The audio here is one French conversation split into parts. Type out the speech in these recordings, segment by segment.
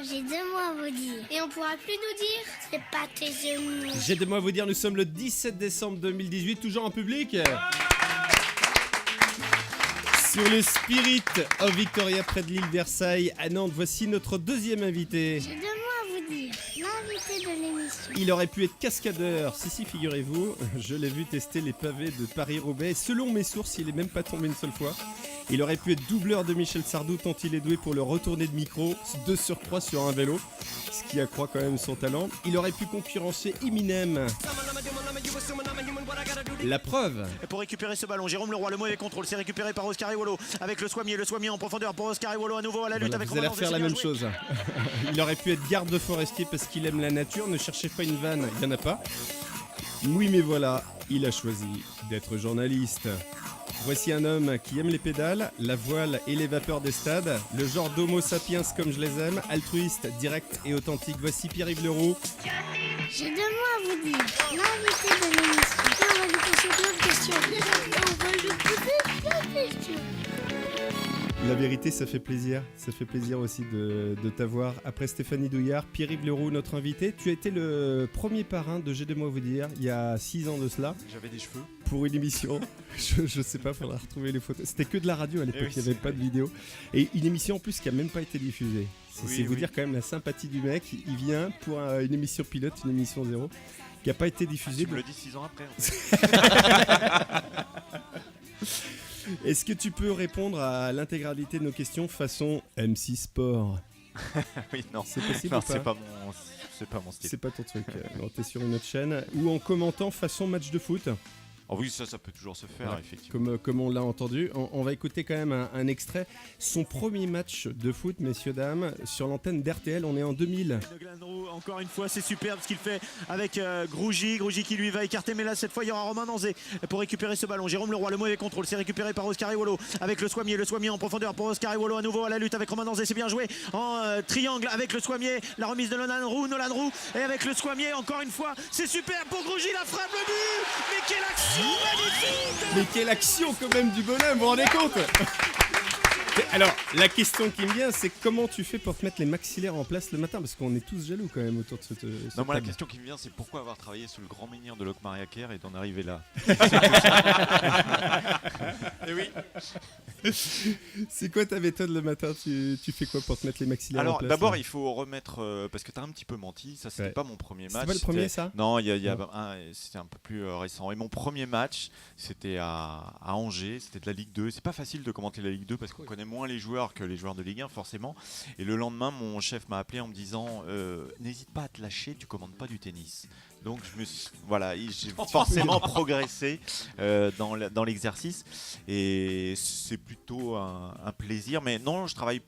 J'ai 2 mots à vous dire. Et on pourra plus nous dire, c'est pas tes genoux. J'ai 2 mots à vous dire, nous sommes le 17 décembre 2018, toujours en public. Sur le Spirit of Victoria près de l'île Versailles à Nantes, voici notre deuxième invité. J'ai 2 mots à vous dire. L'invité de l'émission. Il aurait pu être cascadeur, si, figurez-vous, je l'ai vu tester les pavés de Paris-Roubaix. Selon mes sources, il est même pas tombé une seule fois. Il aurait pu être doubleur de Michel Sardou tant il est doué pour le retourner de micro, 2 sur 3 sur un vélo, ce qui accroît quand même son talent. Il aurait pu concurrencer Eminem. La preuve. Et pour récupérer ce ballon, Jérôme Leroy, le mauvais contrôle, c'est récupéré par Oscar Iwolo avec le Soimier en profondeur pour Oscar Iwolo à nouveau à la lutte Voilà, avec vous allez Romain refaire la Danzé, même c'est bien chose. Il aurait pu être garde forestier parce qu'il aime la nature, ne cherchez pas une vanne, il n'y en a pas. Oui mais voilà, il a choisi d'être journaliste. Voici un homme qui aime les pédales, la voile et les vapeurs des stades, le genre d'homo sapiens comme je les aime, altruiste, direct et authentique. Voici Pierre-Yves Leroux. J'ai 2 mots à vous dire. L'invité de l'émission. Et on va lui poser plein de questions. Et on va lui poser plein de questions. La vérité, ça fait plaisir. Ça fait plaisir aussi de t'avoir. Après Stéphanie Douillard, Pierre-Yves Leroux, notre invité. Tu as été le premier parrain de J'ai 2 mots à vous dire, il y a 6 ans de cela. J'avais des cheveux. Pour une émission, je sais pas, faudra retrouver les photos. C'était que de la radio à l'époque, oui, il n'y avait pas de vidéo. Et une émission en plus qui a même pas été diffusée. Oui, C'est vous dire quand même la sympathie du mec. Il vient pour une émission pilote, une émission 0, qui n'a pas été diffusée. Tu me le dis 6 ans après. En fait. Est-ce que tu peux répondre à l'intégralité de nos questions façon MC Sport? Oui, non. C'est possible Non, ou pas c'est pas mon style. C'est pas ton truc. Non, t'es sur une autre chaîne. Ou en commentant façon match de foot. Oh oui, ça peut toujours se faire, Ouais, effectivement. comme on l'a entendu. On va écouter quand même un extrait. Son premier match de foot, messieurs, dames, sur l'antenne d'RTL, on est en 2000. Glanneau, encore une fois, c'est superbe ce qu'il fait avec Grougy qui lui va écarter, mais là cette fois il y aura Romain Danzé pour récupérer ce ballon. Jérôme Leroy, le mauvais contrôle, c'est récupéré par Oscar Iwolo avec le Soimier en profondeur pour Oscar Iwolo à nouveau à la lutte avec Romain Danzé, c'est bien joué en triangle avec le Soimier, la remise de Nolan Roux et avec le Soimier encore une fois, c'est super pour Grougy, la frappe, le but, mais quelle action magnifique! Mais quelle action quand même du bonhomme, vous vous rendez compte? Alors, la question qui me vient, c'est comment tu fais pour te mettre les maxillaires en place le matin? Parce qu'on est tous jaloux quand même autour de cette Non, moi, la table. question qui me vient, c'est pourquoi avoir travaillé sous le grand menhir de Locmaria Kerr et d'en arriver là. Et oui. C'est quoi ta méthode le matin? Tu fais quoi pour te mettre les maxillaires en Alors, place? d'abord, là il faut remettre. Parce que t'as un petit peu menti, ça, c'était Ouais. pas mon premier match. C'était pas le premier, ça? Non, il y a Non. c'était un peu plus récent. Et mon premier match, c'était à Angers, c'était de la Ligue 2. C'est pas facile de commenter la Ligue 2 parce qu'on connaît moins les joueurs que les joueurs de Ligue 1, forcément. Et le lendemain, mon chef m'a appelé en me disant n'hésite pas à te lâcher, tu commandes pas du tennis. Donc j'ai forcément progressé dans l'exercice et c'est plutôt un plaisir. Mais non, je travaille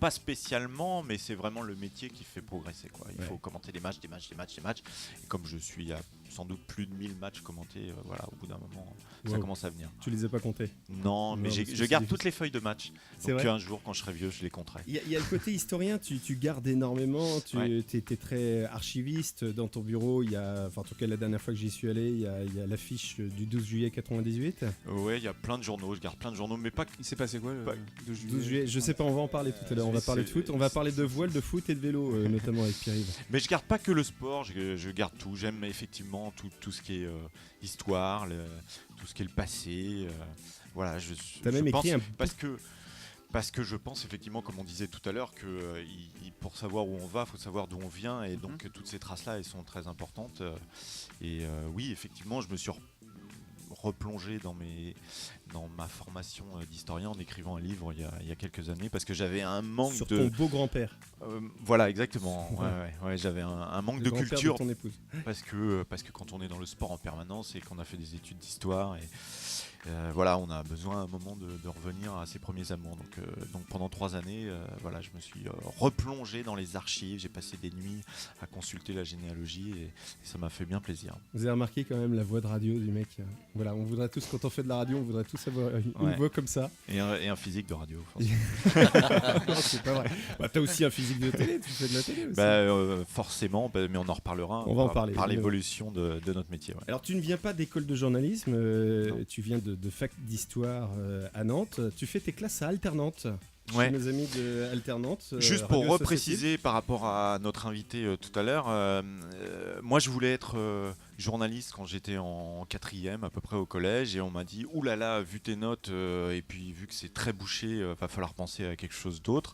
pas spécialement, mais c'est vraiment le métier qui fait progresser, quoi. Il faut commenter des matchs. Et comme je suis à sans doute plus de 1000 matchs commentés, au bout d'un moment, ça commence à venir. Tu les as pas comptés? Non, mais parce que je c'est garde difficile. toutes les feuilles de match. C'est Donc vrai un jour, quand je serai vieux, je les compterai. Il y a le côté historien, tu gardes énormément, tu es très archiviste dans ton bureau. En tout cas, la dernière fois que j'y suis allé, il y a l'affiche du 12 juillet 98. Ouais, il y a plein de journaux, je garde plein de journaux, mais pas. Il s'est passé quoi le Pas- 12 juillet, je sais pas, on va en parler tout à l'heure. On va parler de foot, on va parler de voile, de foot et de vélo, notamment avec Pierre-Yves. Mais je garde pas que le sport, je garde tout. J'aime effectivement tout ce qui est histoire, tout ce qui est le passé. Voilà, T'as même écrit un... Parce que je pense effectivement, comme on disait tout à l'heure, que pour savoir où on va, il faut savoir d'où on vient. Et donc toutes ces traces-là, elles sont très importantes. Et oui, effectivement, je me suis replongé dans ma formation d'historien en écrivant un livre il y a quelques années parce que j'avais un manque Sur de... ton beau grand-père. Voilà, exactement. Ouais, j'avais un manque de culture De ton épouse. parce que quand on est dans le sport en permanence et qu'on a fait des études d'histoire et on a besoin à un moment de revenir à ses premiers amours. Donc pendant 3 années, je me suis replongé dans les archives. J'ai passé des nuits à consulter la généalogie et ça m'a fait bien plaisir. Vous avez remarqué quand même la voix de radio du mec. Voilà, on voudrait tous, quand on fait de la radio, on voudrait tous avoir une voix comme ça. Et un physique de radio, forcément. Non, c'est pas vrai. Bah, t'as aussi un physique de télé, tu fais de la télé aussi. Forcément, mais on en reparlera. On va en parler. Par l'évolution de notre métier. Ouais. Alors tu ne viens pas d'école de journalisme, tu viens de fac d'histoire à Nantes. Tu fais tes classes à alternante. chez nos amis de Alternante. Juste pour Radio repréciser par rapport à notre invité tout à l'heure, moi je voulais être journaliste quand j'étais en 4e à peu près au collège et on m'a dit oulala, vu tes notes et puis vu que c'est très bouché, va falloir penser à quelque chose d'autre.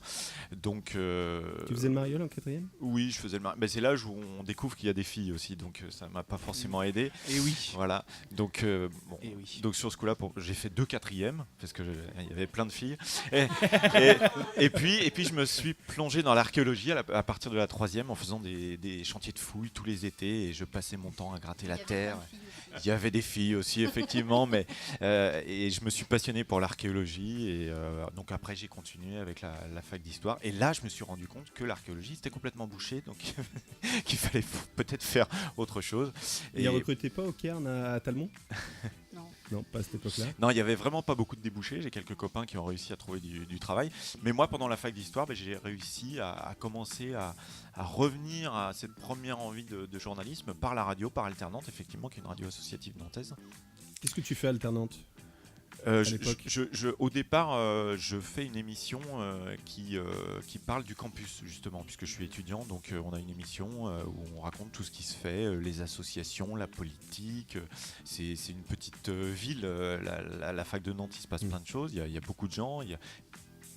Donc Tu faisais le mariole en 4e? oui, je faisais le mariole. Mais c'est l'âge où on découvre qu'il y a des filles aussi, donc ça m'a pas forcément aidé. Et oui. Voilà. Donc bon. Et oui. Donc sur ce coup-là, j'ai fait 2 4e parce que il y avait plein de filles. Et puis je me suis plongé dans l'archéologie à partir de la 3e en faisant des chantiers de fouilles tous les étés et je passais mon temps à gratter la terre. Il y avait des filles aussi effectivement, mais et je me suis passionné pour l'archéologie et donc après j'ai continué avec la fac d'histoire et là je me suis rendu compte que l'archéologie c'était complètement bouché, donc qu'il fallait peut-être faire autre chose. Et ils recrutaient pas au Cairn à Talmont? Non, pas à cette époque-là. Non, il y avait vraiment pas beaucoup de débouchés. J'ai quelques copains qui ont réussi à trouver du travail. Mais moi, pendant la fac d'histoire, j'ai réussi à commencer à revenir à cette première envie de journalisme par la radio, par Alternante, effectivement, qui est une radio associative nantaise. Qu'est-ce que tu fais Alternante? Au départ, je fais une émission qui parle du campus, justement, puisque je suis étudiant. Donc, on a une émission où on raconte tout ce qui se fait, les associations, la politique. C'est une petite ville, la fac de Nantes, il se passe plein de choses. Il y a beaucoup de gens, il y a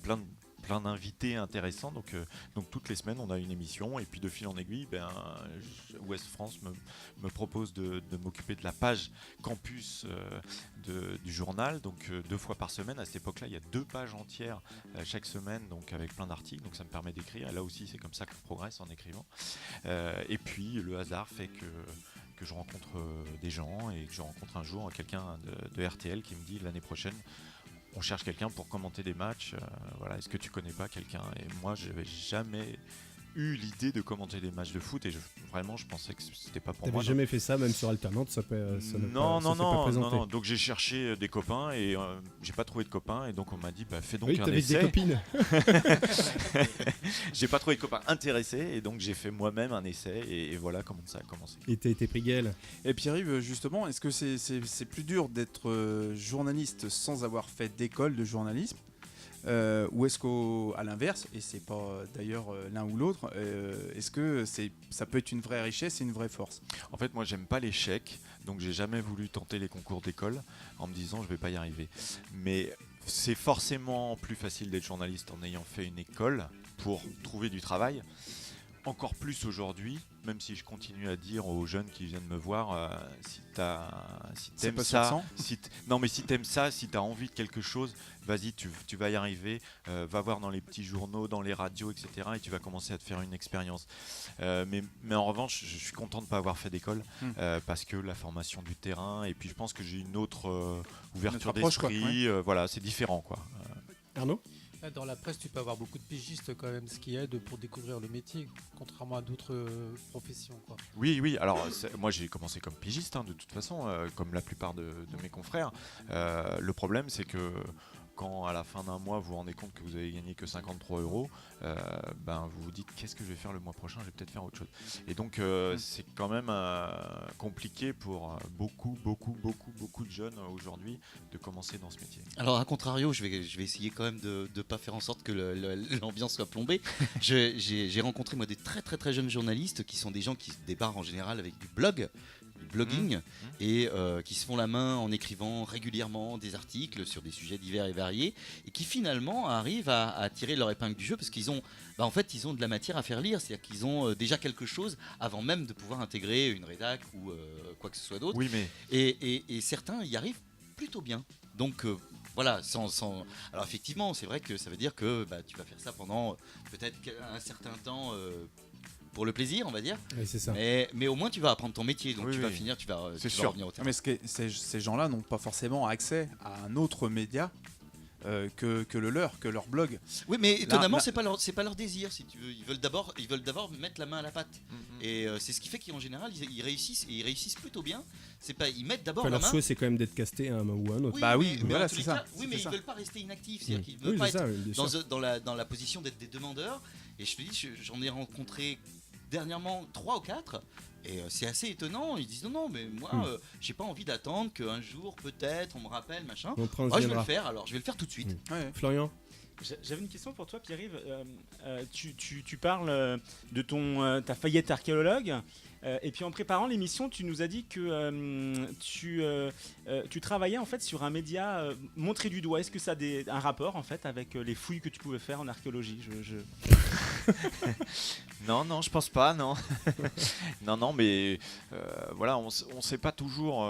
plein d'invités intéressants. Donc toutes les semaines, on a une émission. Et puis, de fil en aiguille, Ouest France me propose de m'occuper de la page campus du journal. Donc 2 fois par semaine. À cette époque-là, il y a 2 pages entières chaque semaine, donc avec plein d'articles. Donc ça me permet d'écrire. Et là aussi, c'est comme ça qu'on progresse en écrivant. Et puis, le hasard fait que je rencontre des gens et que je rencontre un jour quelqu'un de RTL qui me dit l'année prochaine on cherche quelqu'un pour commenter des matchs, voilà, est-ce que tu connais pas quelqu'un? Et moi j'avais jamais eu l'idée de commenter des matchs de foot et vraiment je pensais que c'était pas pour moi. T'avais jamais fait ça, même sur Alternante, ça peut non, donc j'ai cherché des copains et j'ai pas trouvé de copains et donc on m'a dit fais donc un essai. Des copines. J'ai pas trouvé de copains intéressés et donc j'ai fait moi-même un essai et voilà comment ça a commencé. Et t'as été pris Gaël. Et Pierre-Yves, justement, est-ce que c'est plus dur d'être journaliste sans avoir fait d'école de journalisme ou est-ce qu'à l'inverse, et c'est pas d'ailleurs l'un ou l'autre, est-ce que ça peut être une vraie richesse et une vraie force? En fait, moi j'aime pas l'échec, donc j'ai jamais voulu tenter les concours d'école en me disant je vais pas y arriver. Mais c'est forcément plus facile d'être journaliste en ayant fait une école pour trouver du travail. Encore plus aujourd'hui, même si je continue à dire aux jeunes qui viennent me voir, si t'aimes ça, si t'aimes ça, si t'as envie de quelque chose, vas-y, tu vas y arriver, va voir dans les petits journaux, dans les radios, etc. et tu vas commencer à te faire une expérience. Mais en revanche, je suis content de ne pas avoir fait d'école parce que la formation du terrain, et puis je pense que j'ai une autre ouverture d'esprit, voilà, c'est différent, quoi. Arnaud ? Dans la presse, tu peux avoir beaucoup de pigistes quand même, ce qui aide pour découvrir le métier, contrairement à d'autres professions, quoi. Oui, alors moi j'ai commencé comme pigiste, de toute façon, comme la plupart de mes confrères. Le problème c'est que quand à la fin d'un mois vous vous rendez compte que vous avez gagné que 53 €, vous vous dites qu'est-ce que je vais faire le mois prochain, je vais peut-être faire autre chose. Et donc c'est quand même compliqué pour beaucoup de jeunes aujourd'hui de commencer dans ce métier. Alors à contrario, je vais essayer quand même de ne pas faire en sorte que l'ambiance soit plombée. J'ai rencontré moi des très très très jeunes journalistes qui sont des gens qui débarquent en général avec du blogging et qui se font la main en écrivant régulièrement des articles sur des sujets divers et variés et qui finalement arrivent à tirer leur épingle du jeu parce qu'ils ont en fait ils ont de la matière à faire lire, c'est-à-dire qu'ils ont déjà quelque chose avant même de pouvoir intégrer une rédac ou quoi que ce soit d'autre. Oui, mais et certains y arrivent plutôt bien. Donc voilà, alors effectivement, c'est vrai que ça veut dire que tu vas faire ça pendant peut-être un certain temps pour le plaisir, on va dire. Oui, c'est ça. Mais au moins tu vas apprendre ton métier, donc tu vas finir, tu vas revenir au terrain. Mais ces gens-là n'ont pas forcément accès à un autre média que leur blog. Oui, mais étonnamment, c'est pas leur désir, si tu veux. Ils veulent d'abord mettre la main à la pâte. Et c'est ce qui fait qu'en général, ils réussissent plutôt bien. Ils mettent d'abord la main. Leur souhait, c'est quand même d'être casté à un ou à un autre. Mais voilà, c'est ça. Oui, mais ils veulent pas rester inactifs. C'est-à-dire qu'ils veulent pas être dans la position d'être des demandeurs. Et je te dis, j'en ai rencontré dernièrement 3 ou 4. Et c'est assez étonnant, ils disent non mais moi j'ai pas envie d'attendre qu'un jour peut-être on me rappelle machin. Moi je vais le faire, alors je vais le faire tout de suite. Florian, J'avais une question pour toi, Pierre-Yves. Tu parles de ta faillite archéologue. Et puis en préparant l'émission, tu nous as dit que tu travaillais en fait sur un média montré du doigt. Est-ce que ça a un rapport en fait avec les fouilles que tu pouvais faire en archéologie? Non, je pense pas, non. non, mais voilà, on sait pas toujours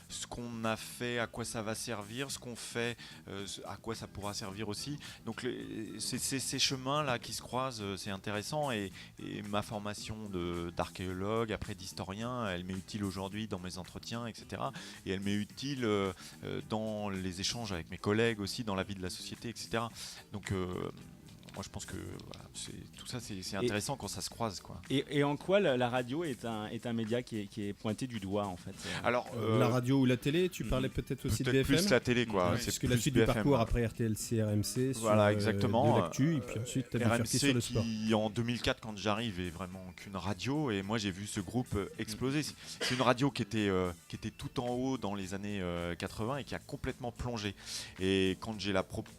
ce qu'on a fait, à quoi ça va servir, ce qu'on fait, à quoi ça pourra servir aussi. Donc ces chemins-là qui se croisent, c'est intéressant. Et ma formation d'archéologue, après d'historien, elle m'est utile aujourd'hui dans mes entretiens, etc. Et elle m'est utile dans les échanges avec mes collègues aussi, dans la vie de la société, etc. Donc moi je pense que voilà, tout ça c'est intéressant quand ça se croise, quoi. Et en quoi la radio est un média qui est pointé du doigt en fait? Alors la radio ou la télé, tu parlais peut-être aussi de BFM. Plus la télé, quoi. Ouais, C'est parce que plus la suite BFM, du parcours ouais. après RTLC, RMC, Voilà, sur exactement. de l'actu, et puis ensuite tu as bifurqué sur le sport. Qui en 2004 quand j'arrive est vraiment qu'une radio, et moi j'ai vu ce groupe exploser. C'est une radio qui était tout en haut dans les années 80 et qui a complètement plongé. Et quand j'ai la proposition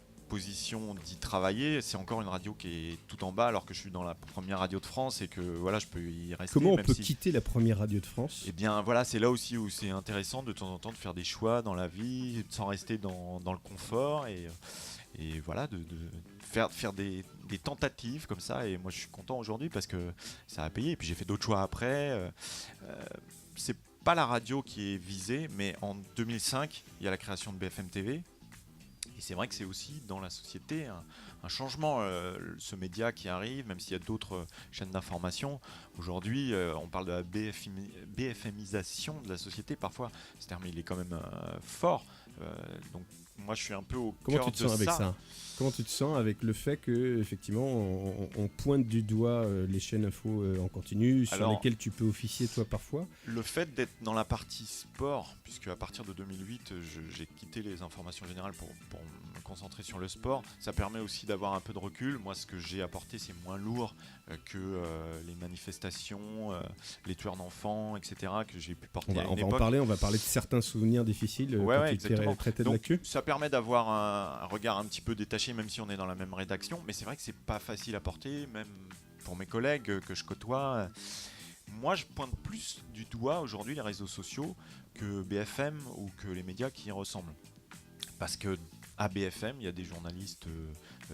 d'y travailler, c'est encore une radio qui est tout en bas alors que je suis dans la première radio de France et que voilà, je peux y rester. Comment on peut quitter la première radio de France? Eh bien voilà, c'est là aussi où c'est intéressant de temps en temps de faire des choix dans la vie sans rester dans le confort et voilà, de faire des tentatives comme ça. Et moi je suis content aujourd'hui parce que ça a payé. Et puis j'ai fait d'autres choix après. C'est pas la radio qui est visée, mais en 2005 il y a la création de BFM TV. Et c'est vrai que c'est aussi dans la société un changement, ce média qui arrive, même s'il y a d'autres chaînes d'information. Aujourd'hui, on parle de la BFMisation de la société. Parfois, ce terme il est quand même fort. Donc moi, je suis un peu au cœur de ça. Comment tu te sens avec le fait que effectivement on pointe du doigt les chaînes info en continu sur lesquelles tu peux officier toi parfois? Le fait d'être dans la partie sport, puisque à partir de 2008 j'ai quitté les informations générales pour me concentrer sur le sport, ça permet aussi d'avoir un peu de recul. Moi, ce que j'ai apporté, c'est moins lourd que les manifestations, les tueurs d'enfants, etc. que j'ai pu porter à une époque. On va parler de certains souvenirs difficiles quand tu traitais de l'actu. Ça permet d'avoir un regard un petit peu détaché, même si on est dans la même rédaction, mais c'est vrai que c'est pas facile à porter, même pour mes collègues que je côtoie. Moi, je pointe plus du doigt aujourd'hui les réseaux sociaux que BFM ou que les médias qui y ressemblent. Parce que à BFM, il y a des journalistes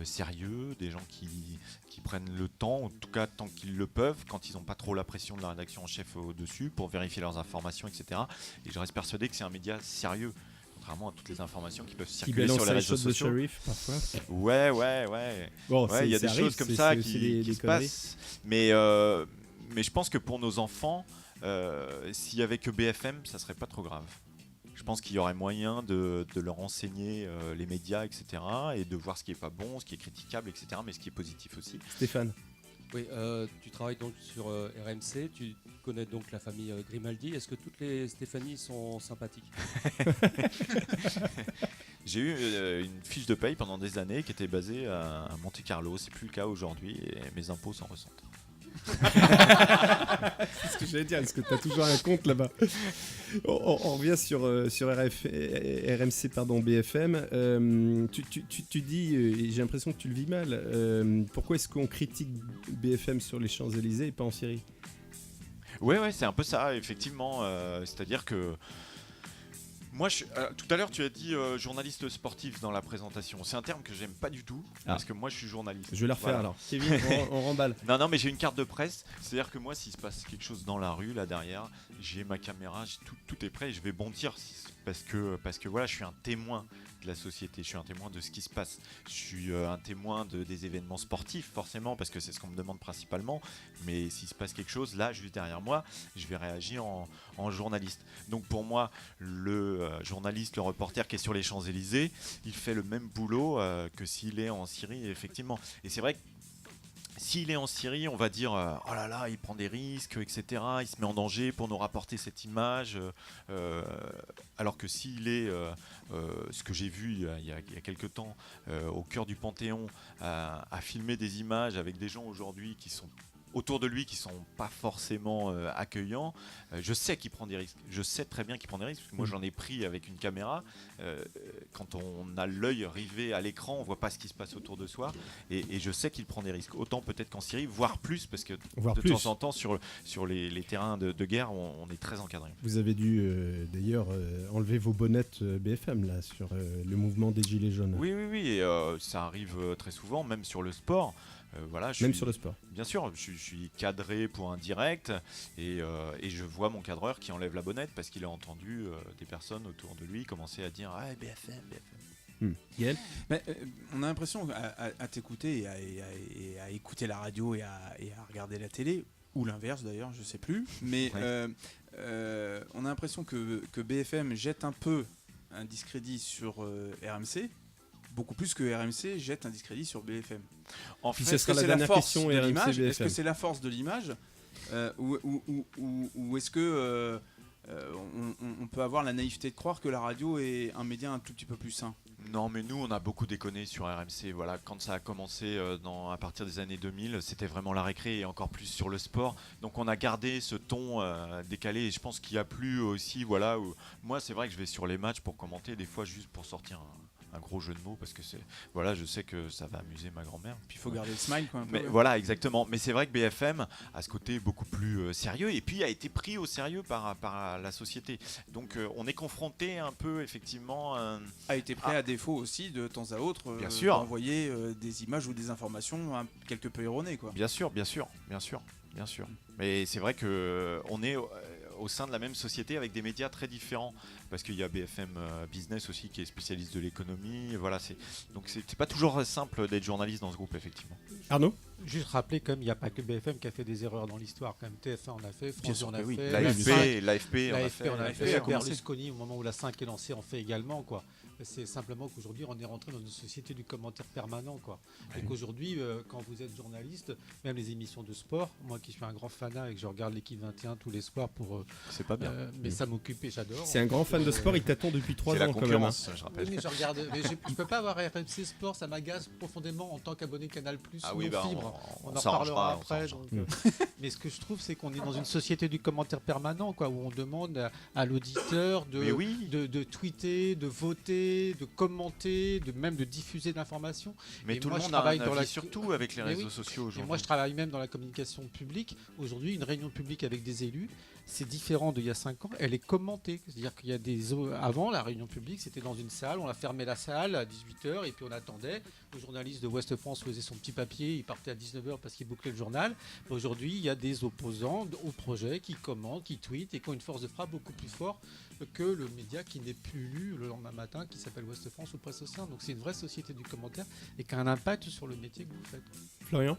sérieux, des gens qui prennent le temps, en tout cas tant qu'ils le peuvent, quand ils n'ont pas trop la pression de la rédaction en chef au-dessus, pour vérifier leurs informations, etc. Et je reste persuadé que c'est un média sérieux. Contrairement à toutes les informations qui peuvent circuler sur les réseaux sociaux. De shérif, parfois. Ouais. Bon, il y a des choses comme ça qui se passent. Mais je pense que pour nos enfants, s'il y avait que BFM, ça serait pas trop grave. Je pense qu'il y aurait moyen de leur enseigner les médias, etc. et de voir ce qui est pas bon, ce qui est critiquable, etc. mais ce qui est positif aussi. Stéphane. Oui, tu travailles donc sur RMC, tu connais donc la famille Grimaldi. Est-ce que toutes les Stéphanie sont sympathiques? J'ai eu une fiche de paye pendant des années qui était basée à Monte-Carlo. C'est plus le cas aujourd'hui et mes impôts s'en ressentent. C'est ce que j'allais dire, est-ce que tu as toujours un compte là-bas? On revient sur RMC, BFM. Tu dis, et j'ai l'impression que tu le vis mal, pourquoi est-ce qu'on critique BFM sur les Champs-Élysées et pas en Syrie? Ouais, c'est un peu ça, effectivement. C'est-à-dire que moi, tout à l'heure, tu as dit journaliste sportif dans la présentation. C'est un terme que j'aime pas du tout, parce que moi, je suis journaliste. Je vais la refaire alors. Kevin, on remballe. Non, mais j'ai une carte de presse. C'est-à-dire que moi, s'il se passe quelque chose dans la rue, là derrière, j'ai ma caméra, tout est prêt et je vais bondir. Parce que voilà, je suis un témoin de la société, je suis un témoin de ce qui se passe. Je suis un témoin des événements sportifs, forcément, parce que c'est ce qu'on me demande principalement. Mais s'il se passe quelque chose, là, juste derrière moi, je vais réagir en journaliste. Donc pour moi, le journaliste, le reporter qui est sur les Champs-Élysées, il fait le même boulot que s'il est en Syrie, effectivement. Et c'est vrai que s'il est en Syrie, on va dire oh là là, il prend des risques, etc. Il se met en danger pour nous rapporter cette image. Alors que s'il est, ce que j'ai vu il y a quelques temps, au cœur du Panthéon, à filmer des images avec des gens aujourd'hui qui sont autour de lui qui sont pas forcément accueillants, je sais qu'il prend des risques. Je sais très bien qu'il prend des risques, parce que moi j'en ai pris avec une caméra. Quand on a l'œil rivé à l'écran, on voit pas ce qui se passe autour de soi, et je sais qu'il prend des risques. Autant peut-être qu'en Syrie, voire plus, parce que temps en temps sur les terrains de guerre, on est très encadré. Vous avez dû d'ailleurs enlever vos bonnettes BFM là sur le mouvement des Gilets jaunes. Oui, et, ça arrive très souvent, même sur le sport. Voilà, sur le sport. Bien sûr, je suis cadré pour un direct et je vois mon cadreur qui enlève la bonnette parce qu'il a entendu des personnes autour de lui commencer à dire BFM. Gaël ? Mais, on a l'impression à t'écouter et à écouter la radio et à regarder la télé, ou l'inverse d'ailleurs, je sais plus, mais on a l'impression que BFM jette un peu un discrédit sur RMC, beaucoup plus que RMC jette un discrédit sur BFM. En Puis fait, ce sera la dernière question de RMC l'image. BFM. Est-ce que c'est la force de l'image ou est-ce que on peut avoir la naïveté de croire que la radio est un média un tout petit peu plus sain? Non, mais nous, on a beaucoup déconné sur RMC. Voilà, quand ça a commencé à partir des années 2000, c'était vraiment la récré et encore plus sur le sport. Donc, on a gardé ce ton décalé. Et je pense qu'il y a plus aussi, voilà. Moi, c'est vrai que je vais sur les matchs pour commenter, des fois juste pour sortir un gros jeu de mots, parce que je sais que ça va amuser ma grand-mère. Puis il faut garder le smile, quoi. Mais voilà, exactement. Mais c'est vrai que BFM a ce côté beaucoup plus sérieux et puis a été pris au sérieux par la société. Donc on est confronté un peu effectivement. A été pris à défaut aussi de temps à autre. Bien sûr. D'envoyer des images ou des informations quelque peu erronées, quoi. Bien sûr. Mais c'est vrai que on est au sein de la même société avec des médias très différents, parce qu'il y a BFM Business aussi qui est spécialiste de l'économie. Voilà, donc c'est pas toujours simple d'être journaliste dans ce groupe, effectivement. Arnaud ? Juste rappeler quand même, il n'y a pas que BFM qui a fait des erreurs dans l'histoire. Quand même, TF1 en a fait, France en a fait, L'AFP on a fait, fait, a commencé. Berlusconi au moment où la 5 est lancée en fait également, quoi. C'est simplement qu'aujourd'hui on est rentré dans une société du commentaire permanent, quoi. Et qu'aujourd'hui, quand vous êtes journaliste, même les émissions de sport, moi qui suis un grand fanat et que je regarde l'équipe 21 tous les soirs pour c'est pas bien. mais ça m'occupe et j'adore. C'est un grand fan de sport, il t'attend depuis 3 C'est ans la quand même. concurrence, je rappelle. Oui, mais je regarde, mais je peux pas avoir RMC Sport, ça m'agace profondément en tant qu'abonné Canal+ ou Fibre. On en reparlera après. Mais ce que je trouve, c'est qu'on est dans une société du commentaire permanent, quoi, où on demande à l'auditeur de tweeter, de voter, de commenter, même de diffuser de l'information. Mais et tout moi, le monde je travaille a un dans avis la... surtout avec les réseaux sociaux Et aujourd'hui. moi, je travaille même dans la communication publique. Aujourd'hui, une réunion publique avec des élus, c'est différent d'il y a 5 ans. Elle est commentée. C'est-à-dire qu'il y a avant, la réunion publique, c'était dans une salle. On a fermé la salle à 18h et puis on attendait. Le journaliste de Ouest France faisait son petit papier. Il partait à 19h parce qu'il bouclait le journal. Aujourd'hui, il y a des opposants au projet qui commentent, qui tweetent et qui ont une force de frappe beaucoup plus forte que le média qui n'est plus lu le lendemain matin, qui s'appelle Ouest France ou Presse Océan. Donc c'est une vraie société du commentaire et qui a un impact sur le métier que vous faites. Florian ?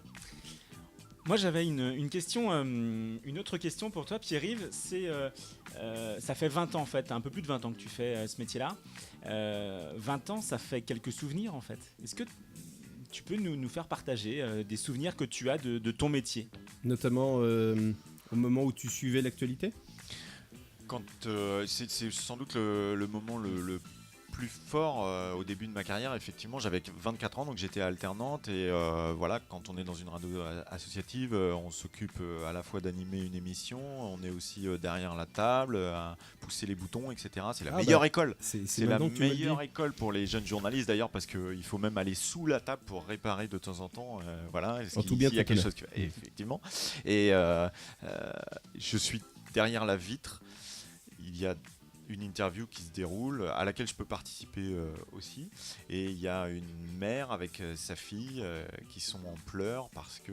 Moi j'avais une question, une autre question pour toi Pierre-Yves, ça fait 20 ans en fait, un peu plus de 20 ans que tu fais ce métier-là. 20 ans, ça fait quelques souvenirs en fait. Est-ce que tu peux nous faire partager des souvenirs que tu as de ton métier ? Notamment au moment où tu suivais l'actualité ? C'est sans doute le moment le plus fort au début de ma carrière. Effectivement, j'avais 24 ans, donc j'étais alternante et voilà, quand on est dans une radio associative, on s'occupe à la fois d'animer une émission, on est aussi derrière la table, à pousser les boutons, etc. C'est la meilleure école. C'est la meilleure école pour les jeunes journalistes d'ailleurs, parce qu'il faut même aller sous la table pour réparer de temps en temps. Voilà, il y a quelque chose effectivement. Et je suis derrière la vitre. Il y a une interview qui se déroule à laquelle je peux participer aussi, et il y a une mère avec sa fille qui sont en pleurs parce que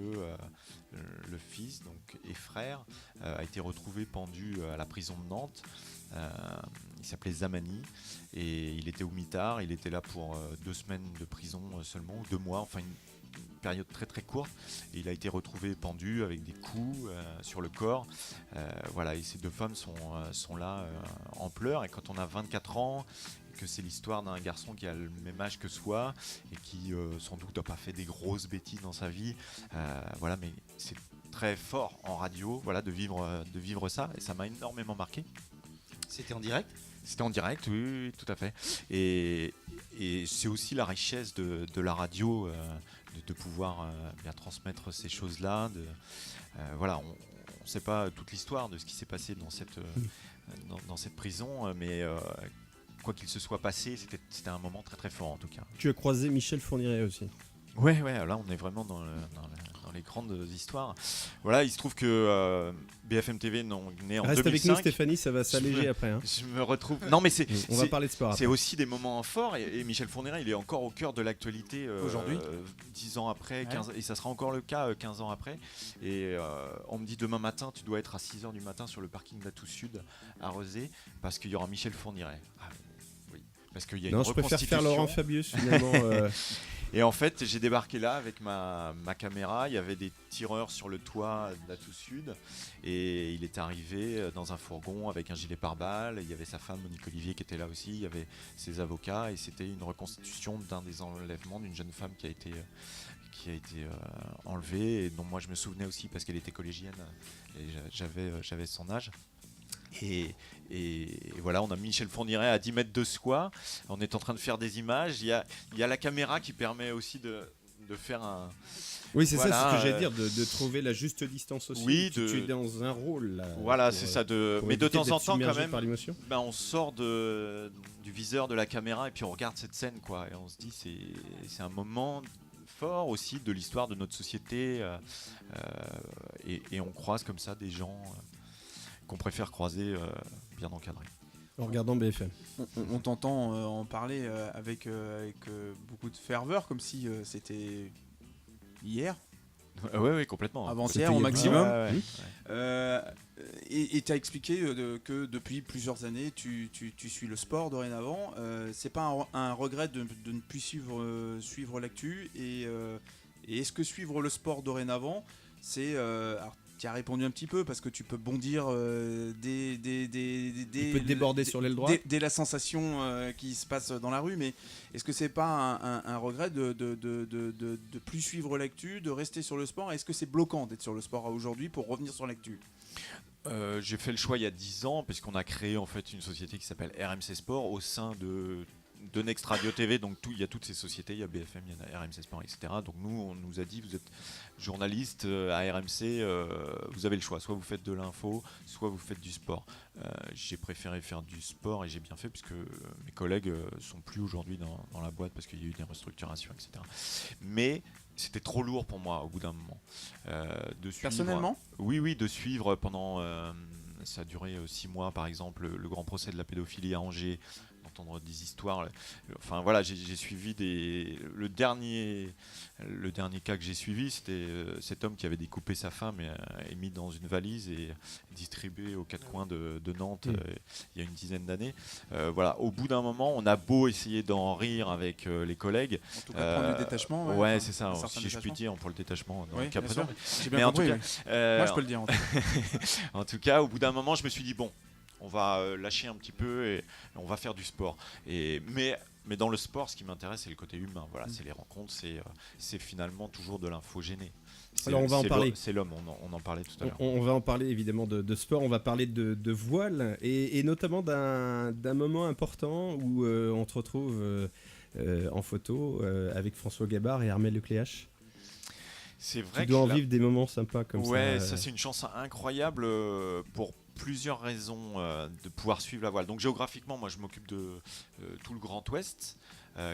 le fils et frère a été retrouvé pendu à la prison de Nantes. Il s'appelait Zamani et il était au mitard, il était là pour 2 semaines de prison seulement, ou 2 mois, enfin une période très très courte, et il a été retrouvé pendu avec des coups sur le corps. Voilà, et ces 2 femmes sont là en pleurs, et quand on a 24 ans, que c'est l'histoire d'un garçon qui a le même âge que soi et qui sans doute n'a pas fait des grosses bêtises dans sa vie, voilà, mais c'est très fort en radio, voilà, de vivre ça, et ça m'a énormément marqué. C'était en direct ? C'était en direct, oui, tout à fait. Et c'est aussi la richesse de la radio, de pouvoir bien transmettre ces choses-là, Voilà, on ne sait pas toute l'histoire de ce qui s'est passé dans cette prison, mais quoi qu'il se soit passé, c'était un moment très très fort en tout cas. Tu as croisé Michel Fourniret aussi. Ouais, là on est vraiment dans les grandes histoires. Voilà, il se trouve que BFM TV naît en Reste 2005. avec nous Stéphanie, ça va s'alléger après. Hein. Je me retrouve. Non mais On va parler de sport après. c'est aussi des moments forts et Michel Fourniret, il est encore au cœur de l'actualité Aujourd'hui. 10 ans après, 15, et ça sera encore le cas 15 ans après. Et on me dit demain matin, tu dois être à 6h du matin sur le parking d'Atout Sud à Rezé parce qu'il y aura Michel Fourniret. Ah, oui, parce qu'il y a Non, une je préfère faire Laurent Fabius finalement. Et en fait, j'ai débarqué là avec ma caméra. Il y avait des tireurs sur le toit d'Atout Sud. Et il était arrivé dans un fourgon avec un gilet pare-balles. Il y avait sa femme, Monique Olivier, qui était là aussi. Il y avait ses avocats. Et c'était une reconstitution d'un des enlèvements d'une jeune femme qui a été enlevée. Et dont moi, je me souvenais aussi parce qu'elle était collégienne. Et j'avais son âge. Et voilà, on a Michel Fourniret à 10 mètres de soi. On est en train de faire des images. Il y a la caméra qui permet aussi de faire un. Oui, c'est Voilà, ça, c'est ce que j'allais dire, de trouver la juste distance aussi. Oui, tu es dans un rôle. Là, voilà, c'est ça. Mais de temps en temps, quand même, par l'émotion. on sort du viseur de la caméra et puis on regarde cette scène, quoi. Et on se dit, c'est un moment fort aussi de l'histoire de notre société. Et on croise comme ça des gens qu'on préfère croiser bien encadrés. En regardant BFM. On t'entend en parler avec beaucoup de ferveur, comme si c'était hier, Oui, complètement. avant-hier au maximum. Ouais. Et tu as expliqué que depuis plusieurs années, tu suis le sport dorénavant. C'est pas un regret de ne plus suivre l'actu. Et est-ce que suivre le sport dorénavant, c'est... tu as répondu un petit peu parce que tu peux bondir Tu peux te déborder sur l'aile droite. dès la sensation qui se passe dans la rue, mais est-ce que c'est pas un regret de plus suivre l'actu, de rester sur le sport? Est-ce que c'est bloquant d'être sur le sport aujourd'hui pour revenir sur l'actu? J'ai fait le choix il y a 10 ans puisqu'on a créé en fait une société qui s'appelle RMC Sport au sein de Next Radio TV, donc il y a toutes ces sociétés, il y a BFM, il y a RMC Sport, etc. Donc nous, on nous a dit, vous êtes journaliste à RMC, vous avez le choix, soit vous faites de l'info, soit vous faites du sport. J'ai préféré faire du sport et j'ai bien fait puisque mes collègues sont plus aujourd'hui dans la boîte parce qu'il y a eu des restructurations, etc. Mais c'était trop lourd pour moi au bout d'un moment. De suivre, Personnellement ? Oui, de suivre pendant... ça a duré 6 mois par exemple, le grand procès de la pédophilie à Angers, entendre des histoires. Enfin voilà, j'ai suivi le dernier cas que j'ai suivi, c'était cet homme qui avait découpé sa femme et mis dans une valise et distribué aux 4 coins de Nantes il y a une dizaine d'années. Voilà, au bout d'un moment, on a beau essayer d'en rire avec les collègues. En tout cas, prendre le détachement. Ouais, c'est ça, si je puis dire, pour le détachement dans le cas présent. J'ai bien compris. Moi, je peux le dire. En tout cas, au bout d'un moment, je me suis dit bon, on va lâcher un petit peu et on va faire du sport. Mais dans le sport, ce qui m'intéresse, c'est le côté humain. Voilà, c'est les rencontres, c'est finalement toujours de l'info gênée. Alors on va en parler. C'est l'homme, on en parlait tout à l'heure. On va en parler évidemment de sport, on va parler de voile et notamment d'un moment important où on te retrouve en photo avec François Gabard et Armel Lecléache. C'est vrai tu dois en vivre des moments sympas comme ça. Ouais, ça c'est une chance incroyable pour plusieurs raisons de pouvoir suivre la voile. Donc géographiquement, moi je m'occupe de tout le Grand Ouest.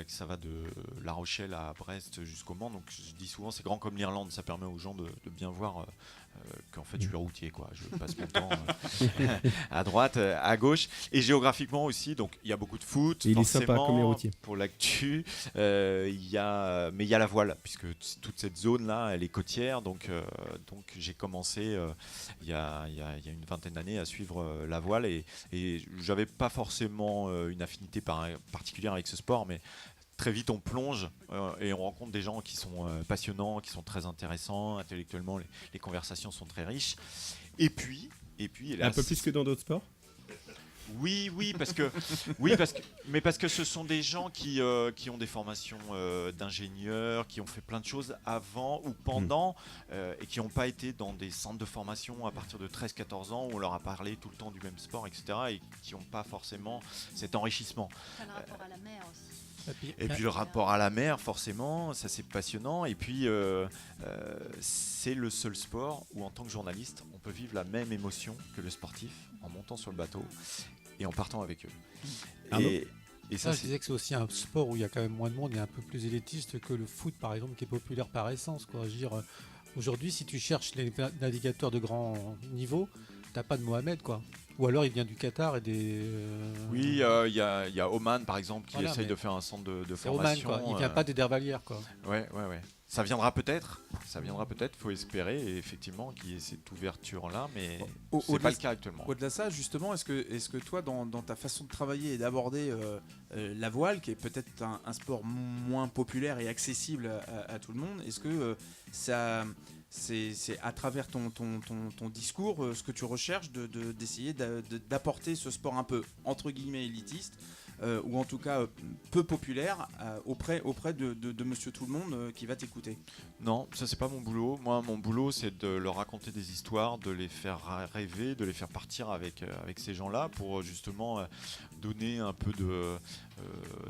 Ça va de La Rochelle à Brest jusqu'au Mans. Donc je dis souvent c'est grand comme l'Irlande. Ça permet aux gens de bien voir qu'en fait je suis routier, quoi. Je passe mon temps à droite, à gauche. Et géographiquement aussi, donc il y a beaucoup de foot. Et il est sympa comme les routiers. Pour l'actu, mais il y a la voile puisque toute cette zone là, elle est côtière. Donc j'ai commencé il y a une vingtaine d'années à suivre la voile et j'avais pas forcément une affinité particulière avec ce sport, mais très vite on plonge et on rencontre des gens qui sont passionnants, qui sont très intéressants intellectuellement, les conversations sont très riches et puis un peu plus que dans d'autres sports. Oui, parce que ce sont des gens qui ont des formations d'ingénieurs, qui ont fait plein de choses avant ou pendant et qui n'ont pas été dans des centres de formation à partir de 13-14 ans où on leur a parlé tout le temps du même sport, etc. et qui n'ont pas forcément cet enrichissement. Ça a un rapport à la mer aussi. Et puis le rapport à la mer, forcément, ça c'est passionnant. Et puis c'est le seul sport où en tant que journaliste, on peut vivre la même émotion que le sportif en montant sur le bateau et en partant avec eux. Arnaud ? Et ça, Je disais que c'est aussi un sport où il y a quand même moins de monde et un peu plus élitiste que le foot, par exemple, qui est populaire par essence, quoi. Je veux dire, aujourd'hui, si tu cherches les navigateurs de grand niveau, t'as pas de Mohamed, quoi. Ou alors il vient du Qatar et des. Oui, il y a Oman par exemple qui Voilà, essaye mais de faire un centre de C'est Oman, formation. quoi. Il vient pas des Dervalières, quoi. Ouais. Ça viendra peut-être, faut espérer et effectivement qu'il y ait cette ouverture-là, mais c'est pas le cas actuellement. Au-delà de ça, justement, est-ce que toi, dans ta façon de travailler et d'aborder la voile, qui est peut-être un sport moins populaire et accessible à tout le monde, est-ce que c'est à travers ton discours ce que tu recherches d'essayer d'apporter ce sport un peu entre guillemets élitiste ou en tout cas peu populaire auprès de monsieur tout le monde qui va t'écouter? Non, ça c'est pas mon boulot. Moi, mon boulot c'est de leur raconter des histoires, de les faire rêver, de les faire partir avec ces gens-là pour justement donner un peu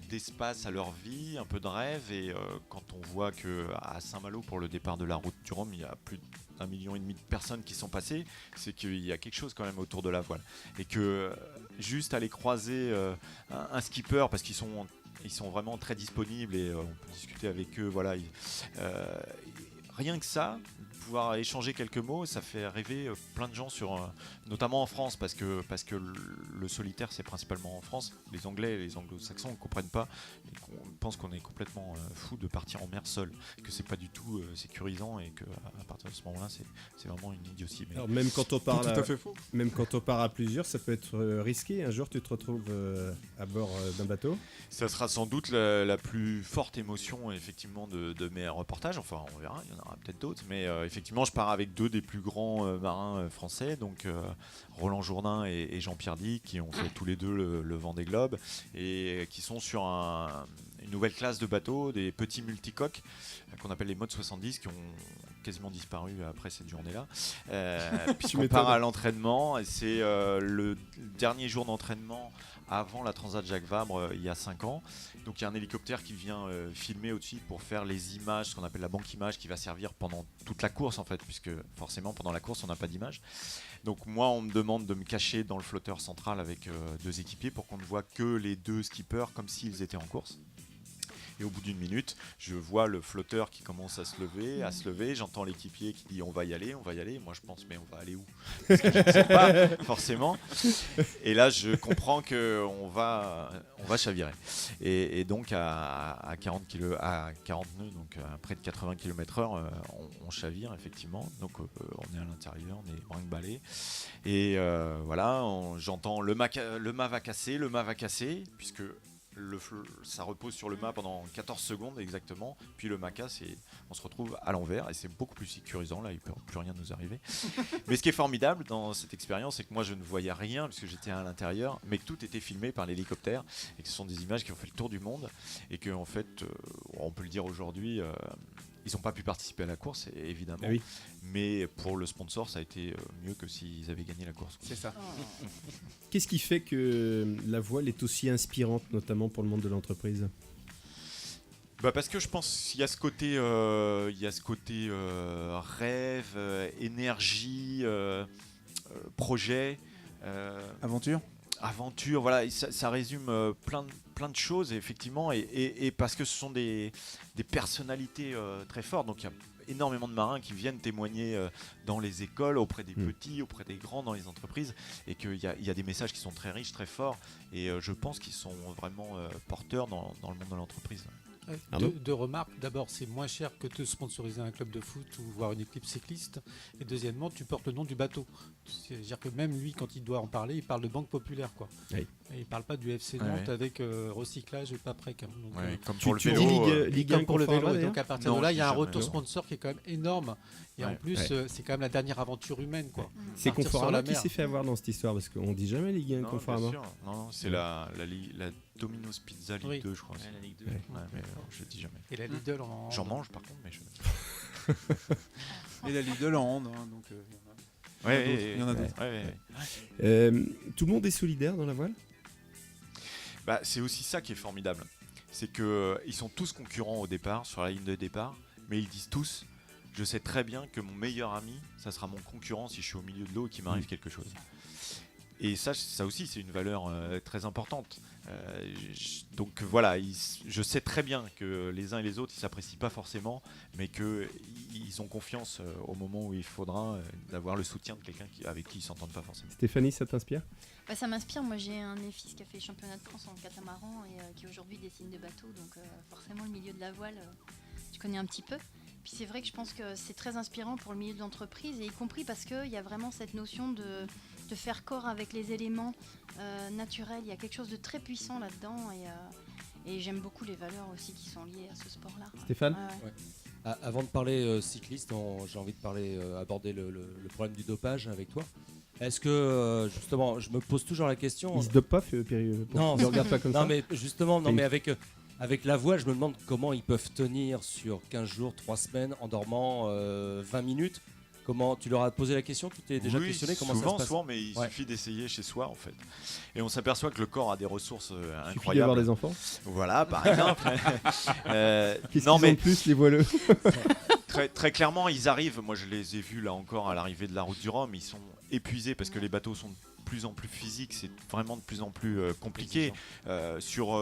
d'espace à leur vie, un peu de rêve. Et quand on voit qu'à Saint-Malo, pour le départ de la route du Rhum, il y a plus d'1,5 million de personnes qui sont passées, c'est qu'il y a quelque chose quand même autour de la voile. Et que juste aller croiser un skipper, parce qu'ils sont vraiment très disponibles et on peut discuter avec eux, voilà. Rien que ça, pouvoir échanger quelques mots, ça fait rêver plein de gens notamment en France, parce que le solitaire c'est principalement en France. Les Anglais et les Anglo-Saxons ne comprennent pas et pensent qu'on est complètement fou de partir en mer seul, que c'est pas du tout sécurisant et que à partir de ce moment-là c'est vraiment une idiotie. Mais Alors, même quand on part Tout à fait faux. Même quand on part à plusieurs, ça peut être risqué. Un jour, tu te retrouves à bord d'un bateau. ça sera sans doute la plus forte émotion effectivement de mes reportages. Enfin, on verra, il y en aura peut-être d'autres, mais effectivement, je pars avec deux des plus grands marins français, donc Roland Jourdain et Jean-Pierre Dick, qui ont fait tous les deux le Vendée Globe et qui sont sur une nouvelle classe de bateaux, des petits multicoques qu'on appelle les modes 70, qui ont quasiment disparu après cette journée-là. Puisqu'on part à l'entraînement, et c'est le dernier jour d'entraînement avant la Transat Jacques Vabre il y a 5 ans. Donc il y a un hélicoptère qui vient filmer au-dessus pour faire les images, ce qu'on appelle la banque image, qui va servir pendant toute la course en fait, puisque forcément pendant la course on n'a pas d'image. Donc moi on me demande de me cacher dans le flotteur central avec 2 équipiers pour qu'on ne voit que les 2 skippers comme s'ils étaient en course. Et au bout d'une minute, je vois le flotteur qui commence à se lever, j'entends l'équipier qui dit on va y aller. Moi je pense mais on va aller où? Parce que je ne sais pas forcément. Et là je comprends qu'on va chavirer. Et donc à 40 nœuds, donc à près de 80 km/h, on chavire effectivement. Donc on est à l'intérieur, on est brinque-ballé. Et voilà, j'entends le mât va casser, puisque ça repose sur le mât pendant 14 secondes exactement, puis le mât casse et on se retrouve à l'envers et c'est beaucoup plus sécurisant, là il ne peut plus rien nous arriver. Mais ce qui est formidable dans cette expérience, c'est que moi je ne voyais rien puisque j'étais à l'intérieur, mais que tout était filmé par l'hélicoptère et que ce sont des images qui ont fait le tour du monde et que en fait, on peut le dire aujourd'hui, ils n'ont pas pu participer à la course évidemment, oui. Mais pour le sponsor ça a été mieux que s'ils avaient gagné la course. C'est ça. Qu'est-ce qui fait que la voile est aussi inspirante, notamment pour le monde de l'entreprise ? Parce que je pense qu'il y a ce côté, rêve, énergie, projet, aventure, voilà, ça résume plein de choses effectivement, et parce que ce sont des personnalités très fortes, donc il y a énormément de marins qui viennent témoigner dans les écoles, auprès des petits, auprès des grands, dans les entreprises, et qu'il y a des messages qui sont très riches, très forts, et je pense qu'ils sont vraiment porteurs dans le monde de l'entreprise. Deux remarques. D'abord, c'est moins cher que de sponsoriser un club de foot ou voir une équipe cycliste. Et deuxièmement, tu portes le nom du bateau. C'est-à-dire que même lui, quand il doit en parler, il parle de Banque Populaire, quoi. Oui. Et il parle pas du FC Nantes avec recyclage et pas prêt. Donc, comme pour le tu vélo. dis Ligue 1 comme pour le vélo. Conforama, Et donc à partir Non, de là, je il y a un dis retour jamais. sponsor qui est quand même énorme. Et en plus, c'est quand même la dernière aventure humaine, quoi. C'est Partir sur Conforama la qui mer. s'est fait avoir dans cette histoire, parce qu'on dit jamais Ligue 1 Non, Conforama. bien sûr. Non, c'est la Domino's Pizza Ligue Oui. 2, je crois. Ouais, la Ligue 2. Ouais. Mais je le dis jamais. Et la Lidl en. J'en mange par contre, mais je. Et la Ligue de Land, donc il y en a d'autres. Tout le monde est solidaire dans la voile ? C'est aussi ça qui est formidable. c'est qu'ils sont tous concurrents au départ, sur la ligne de départ, mais ils disent tous, je sais très bien que mon meilleur ami, ça sera mon concurrent si je suis au milieu de l'eau et qu'il m'arrive quelque chose. Et ça aussi, c'est une valeur très importante. Donc voilà, je sais très bien que les uns et les autres, ils s'apprécient pas forcément, mais qu'ils ont confiance au moment où il faudra d'avoir le soutien de quelqu'un avec qui ils s'entendent pas forcément. Stéphanie, ça t'inspire? Bah, ça m'inspire. Moi, j'ai un de mes fils qui a fait championnat de France en catamaran et qui aujourd'hui dessine des bateaux. Donc forcément, le milieu de la voile, je connais un petit peu. Puis c'est vrai que je pense que c'est très inspirant pour le milieu de l'entreprise, et y compris parce qu'il y a vraiment cette notion de faire corps avec les éléments naturels. Il y a quelque chose de très puissant là-dedans, et j'aime beaucoup les valeurs aussi qui sont liées à ce sport-là. Stéphane? Ouais. Avant de parler cycliste, j'ai envie de aborder le problème du dopage avec toi. Est-ce que, justement, je me pose toujours la question... Il se dope pas, Non, ne regarde pas comme ça. Non, mais justement, mais avec la voile, je me demande comment ils peuvent tenir sur 15 jours, 3 semaines, en dormant 20 minutes. Comment, tu leur as posé la question? Tu t'es déjà questionné comment ça se passe? Souvent, mais il suffit d'essayer chez soi en fait. Et on s'aperçoit que le corps a des ressources incroyables. Il suffit d'avoir des enfants. Voilà, par exemple. Qu'est-ce qu'ils ont de plus, les voileux? Très clairement, ils arrivent. Moi, je les ai vus là encore à l'arrivée de la route du Rhum. Ils sont épuisés parce que les bateaux sont de plus en plus physiques. C'est vraiment de plus en plus compliqué. Sur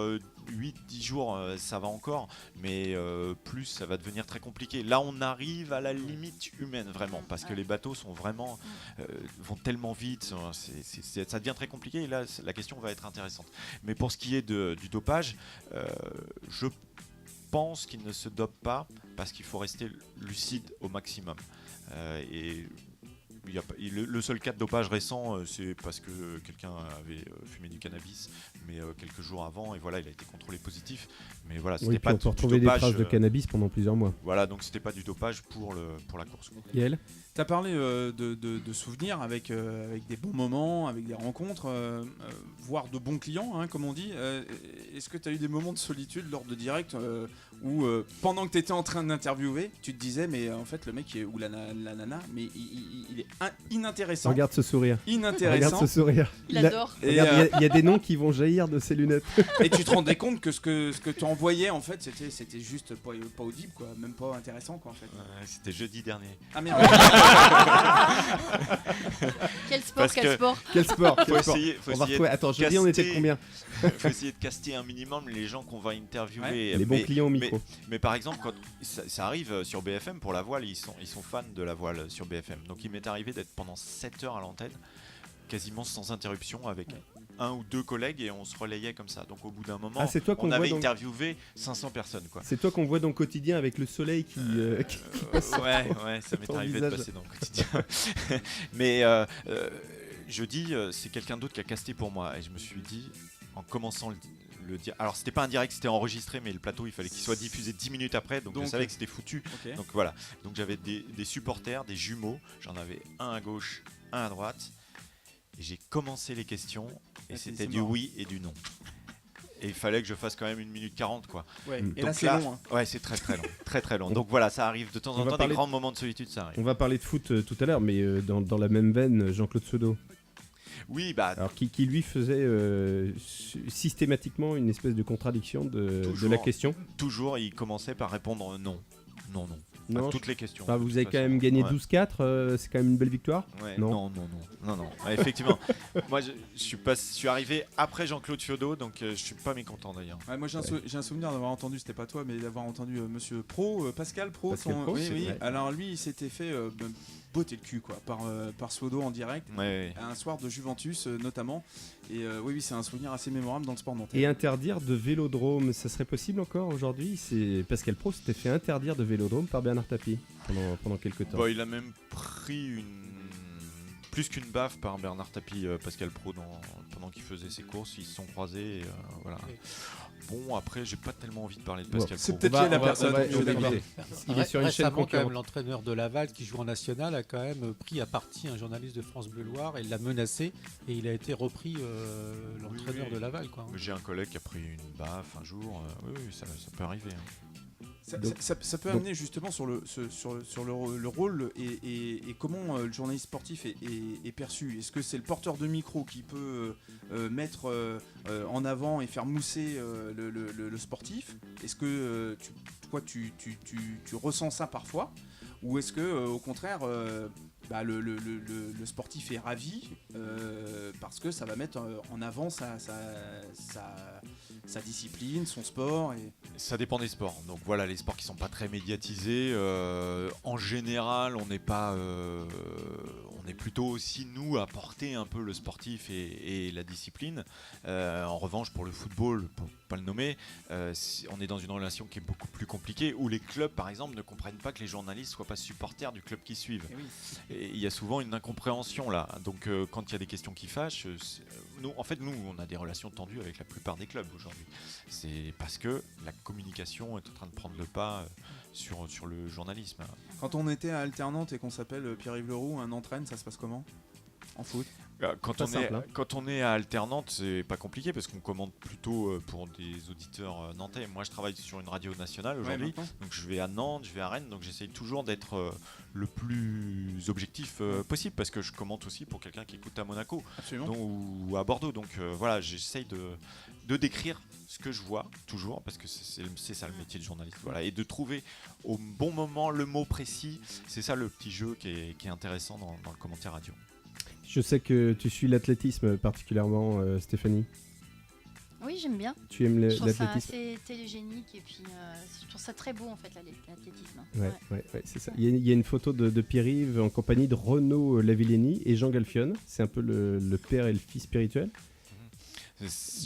8-10 jours, ça va encore. Mais plus, ça va devenir très compliqué. Là, on arrive à la limite humaine, vraiment. Parce que les bateaux sont vraiment, vont tellement vite. Ça devient très compliqué. Et là, la question va être intéressante. Mais pour ce qui est du dopage, je pense qu'il ne se dope pas parce qu'il faut rester lucide au maximum. Et le seul cas de dopage récent, c'est parce que quelqu'un avait fumé du cannabis, mais quelques jours avant, et voilà, il a été contrôlé positif. Mais voilà, c'était pas on peut du retrouver des dopage, traces de cannabis pendant plusieurs mois. Voilà, donc c'était pas du dopage pour la course. Yael? Tu as parlé de souvenirs avec des bons moments, avec des rencontres, voire de bons clients, hein, comme on dit. Est-ce que tu as eu des moments de solitude lors de direct où, pendant que tu étais en train d'interviewer, tu te disais, mais en fait, le mec ou la nana, mais il est inintéressant. Regarde ce sourire. Inintéressant. Regarde ce sourire. Il adore. Il y a des noms qui vont jaillir de ses lunettes. Et tu te rendais compte que ce que tu envoyais, en fait, c'était juste pas audible, quoi. Même pas intéressant, quoi, en fait. C'était jeudi dernier. Ah merde. Quel sport. Faut essayer Attends, jeudi, on était combien? Faut essayer de caster un minimum les gens qu'on va interviewer. Les bons clients au micro. Mais par exemple, quand ça arrive sur BFM pour la voile, ils sont fans de la voile sur BFM. Donc il m'est arrivé d'être pendant 7 heures à l'antenne, quasiment sans interruption, avec un ou deux collègues, et on se relayait comme ça. Donc au bout d'un moment, on avait interviewé 500 personnes, quoi. C'est toi qu'on voit dans le quotidien avec le soleil qui passe. Ouais, ça m'est arrivé de passer dans le quotidien. Mais je dis, c'est quelqu'un d'autre qui a casté pour moi, et je me suis dit, en commençant le dire. Alors c'était pas un direct, c'était enregistré, mais le plateau il fallait qu'il soit diffusé 10 minutes après, donc je savais que c'était foutu. Okay. Donc voilà, donc j'avais des supporters, des jumeaux, j'en avais un à gauche, un à droite, et j'ai commencé les questions, et c'était du oui et du non. Et il fallait que je fasse quand même 1 minute 40, quoi. Ouais. Donc et là c'est long. Hein. Ouais, c'est très long, très long. Donc voilà, ça arrive de temps en temps, des grands moments de solitude, ça arrive. On va parler de foot tout à l'heure, mais dans la même veine, Jean-Claude Seudo. Oui, bah. Alors qui lui faisait systématiquement une espèce de contradiction de la question. Toujours, il commençait par répondre non. Non, toutes les questions. Enfin, vous avez quand même gagné 12-4, c'est quand même une belle victoire. Ouais, non. Ouais, effectivement. Moi, je suis arrivé après Jean-Claude Fiodo, donc je suis pas mécontent d'ailleurs. Ouais, moi, j'ai un souvenir d'avoir entendu, c'était pas toi, mais d'avoir entendu Monsieur Pro, Pascal Pro. Oui. Alors lui, il s'était fait botter le cul, quoi, par Suodo en direct, un soir de Juventus notamment. Et oui, c'est un souvenir assez mémorable dans le sport nantais. Et interdire de vélodrome, ça serait possible encore aujourd'hui? C'est Pascal Pro s'était fait interdire de vélodrome par Bernard Tapie pendant quelques temps. Bon, il a même pris plus qu'une baffe par Bernard Tapie, Pascal Pro, pendant qu'il faisait ses courses. Ils se sont croisés, et, voilà. Bon, après, j'ai pas tellement envie de parler de Pascal Pro. C'est peut-être la personne. Il est sur une chaîne concurrente. Quand même, l'entraîneur de Laval qui joue en national a quand même pris à partie un journaliste de France Bleu Loire et l'a menacé, et il a été repris l'entraîneur de Laval, quoi. J'ai un collègue qui a pris une baffe un jour. Oui, ça peut arriver. Hein. Ça peut amener justement sur le rôle et comment le journaliste sportif est perçu. Est-ce que c'est le porteur de micro qui peut mettre en avant et faire mousser le sportif? Est-ce que tu ressens ça parfois? Ou est-ce que au contraire le sportif est ravi parce que ça va mettre en avant sa discipline, son sport Ça dépend des sports. Donc voilà, les sports qui sont pas très médiatisés, en général, on est plutôt aussi nous à porter un peu le sportif et la discipline. En revanche, pour le football, pour pas le nommer, on est dans une relation qui est beaucoup plus compliquée où les clubs, par exemple, ne comprennent pas que les journalistes soient pas supporters du club qu'ils suivent. Et il y a souvent une incompréhension là. Donc quand il y a des questions qui fâchent, nous, on a des relations tendues avec la plupart des clubs aujourd'hui. C'est parce que la communication est en train de prendre le pas sur le journalisme. Quand on était à Alternante et qu'on s'appelle Pierre-Yves Leroux, un entraîne, ça se passe comment en foot? Quand on est à Alternante, c'est pas compliqué parce qu'on commande plutôt pour des auditeurs nantais. Moi, je travaille sur une radio nationale aujourd'hui, donc je vais à Nantes, je vais à Rennes, donc j'essaye toujours d'être le plus objectif possible parce que je commente aussi pour quelqu'un qui écoute à Monaco ou à Bordeaux. Donc voilà, j'essaye de décrire ce que je vois toujours parce que c'est ça le métier de journaliste. Voilà, et de trouver au bon moment le mot précis, c'est ça le petit jeu qui est intéressant dans le commentaire radio. Je sais que tu suis l'athlétisme particulièrement, Stéphanie. Oui, j'aime bien. Tu aimes je trouve l'athlétisme? ça assez télégénique et puis je trouve ça très beau en fait l'athlétisme. Ouais, c'est ça. Il y a une photo de Pierre-Yves en compagnie de Renaud Lavillenie et Jean Galfionne. C'est un peu le père et le fils spirituel.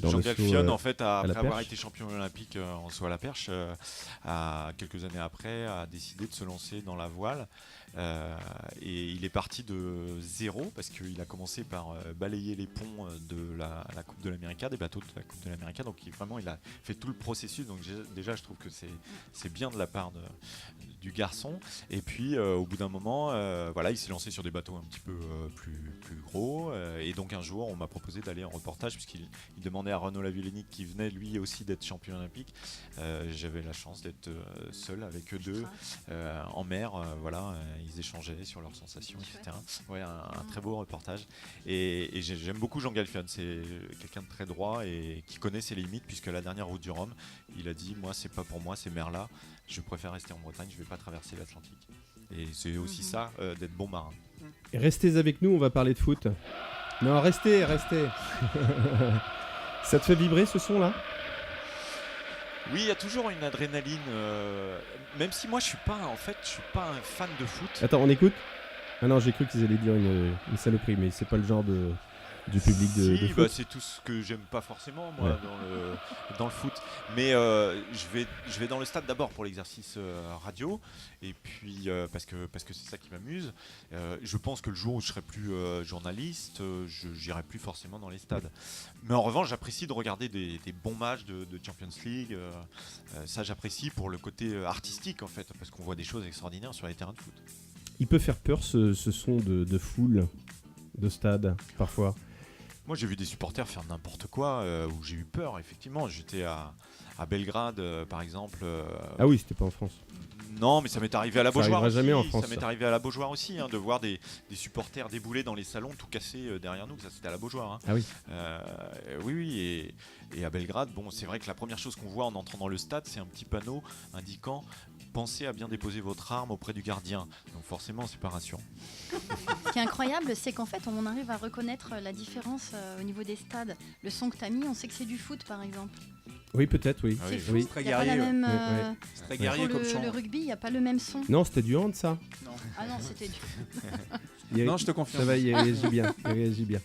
Jean Galfionne, en fait, après avoir été champion olympique en saut à la perche, quelques années après, a décidé de se lancer dans la voile. Et il est parti de zéro parce qu'il a commencé par balayer les ponts de la Coupe de l'América, des bateaux de la Coupe de l'América. Donc il a fait tout le processus. Donc déjà, je trouve que c'est bien de la part du garçon. Et puis au bout d'un moment, il s'est lancé sur des bateaux un petit peu plus gros. Et donc un jour, on m'a proposé d'aller en reportage puisqu'il demandait à Renaud Lavillenie qui venait lui aussi d'être champion olympique. J'avais la chance d'être seul avec eux deux en mer. Ils échangeaient sur leurs sensations, etc. Ouais, un très beau reportage. Et j'aime beaucoup Jean Galfionne. C'est quelqu'un de très droit et qui connaît ses limites, puisque la dernière route du Rhum, il a dit moi, c'est pas pour moi, ces mers-là. Je préfère rester en Bretagne, je vais pas traverser l'Atlantique. Et c'est aussi ça, d'être bon marin. Et restez avec nous, on va parler de foot. Non, restez. Ça te fait vibrer ce son-là? Oui, il y a toujours une adrénaline, même si moi je suis pas un fan de foot. Attends, on écoute? Ah non, j'ai cru qu'ils allaient dire une saloperie, mais c'est pas le genre du public de foot. C'est tout ce que j'aime pas forcément moi dans le foot. Mais je vais dans le stade d'abord pour l'exercice radio et puis parce que c'est ça qui m'amuse. Je pense que le jour où je serai plus journaliste, je n'irai plus forcément dans les stades. Mais en revanche, j'apprécie de regarder des bons matchs de Champions League. Ça, j'apprécie pour le côté artistique en fait, parce qu'on voit des choses extraordinaires sur les terrains de foot. Il peut faire peur ce son de foule, de stade, parfois. Moi, j'ai vu des supporters faire n'importe quoi, où j'ai eu peur, effectivement. J'étais à Belgrade, par exemple. Ah oui, c'était pas en France. Non, mais ça m'est arrivé à la Beaujoire aussi. Jamais en France, ça m'est arrivé à la Beaujoire aussi, de voir des supporters débouler dans les salons, tout cassés derrière nous. Ça, c'était à la Beaujoire. Hein. Ah oui. Oui. Et à Belgrade, bon, c'est vrai que la première chose qu'on voit en entrant dans le stade, c'est un petit panneau indiquant pensez à bien déposer votre arme auprès du gardien. Donc forcément, c'est pas rassurant. Ce qui est incroyable, c'est qu'en fait, on arrive à reconnaître la différence au niveau des stades. Le son que tu as mis, on sait que c'est du foot, par exemple. Oui, peut-être, oui. C'est fou. Oui. C'est très guerrier. C'est très guerrier comme chant. Le rugby, il n'y a pas le même son. Non, c'était du hand, ça. Non. Ah non, c'était du... Non, je te confirme. Ça va, il réagit bien.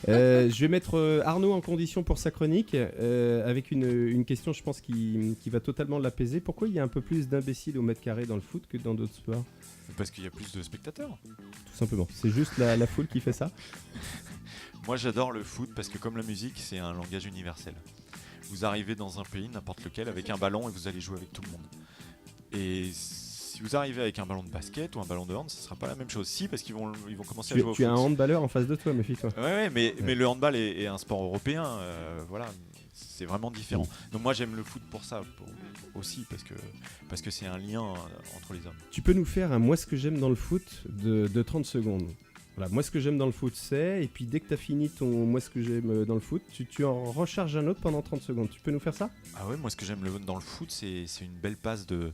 Je vais mettre Arnaud en condition pour sa chronique avec une question, je pense, qui va totalement l'apaiser. Pourquoi il y a un peu plus d'imbéciles au mètre carré dans le foot que dans d'autres sports? Parce qu'il y a plus de spectateurs. Tout simplement. C'est juste la foule qui fait ça? Moi, j'adore le foot parce que comme la musique, c'est un langage universel. Vous arrivez dans un pays, n'importe lequel, avec un ballon et vous allez jouer avec tout le monde. Et si vous arrivez avec un ballon de basket ou un ballon de hand, ce ne sera pas la même chose. Si, parce qu'ils vont commencer à jouer au foot. Tu as un handballeur en face de toi, méfie-toi. Ouais, mais le handball est un sport européen. Voilà. C'est vraiment différent. Donc moi j'aime le foot pour ça aussi, parce que c'est un lien entre les hommes. Tu peux nous faire un moi ce que j'aime dans le foot de 30 secondes. Voilà, moi ce que j'aime dans le foot c'est, et puis dès que tu as fini ton moi ce que j'aime dans le foot, tu en recharges un autre pendant 30 secondes. Tu peux nous faire ça ? Ah ouais, moi ce que j'aime dans le foot, c'est une belle passe de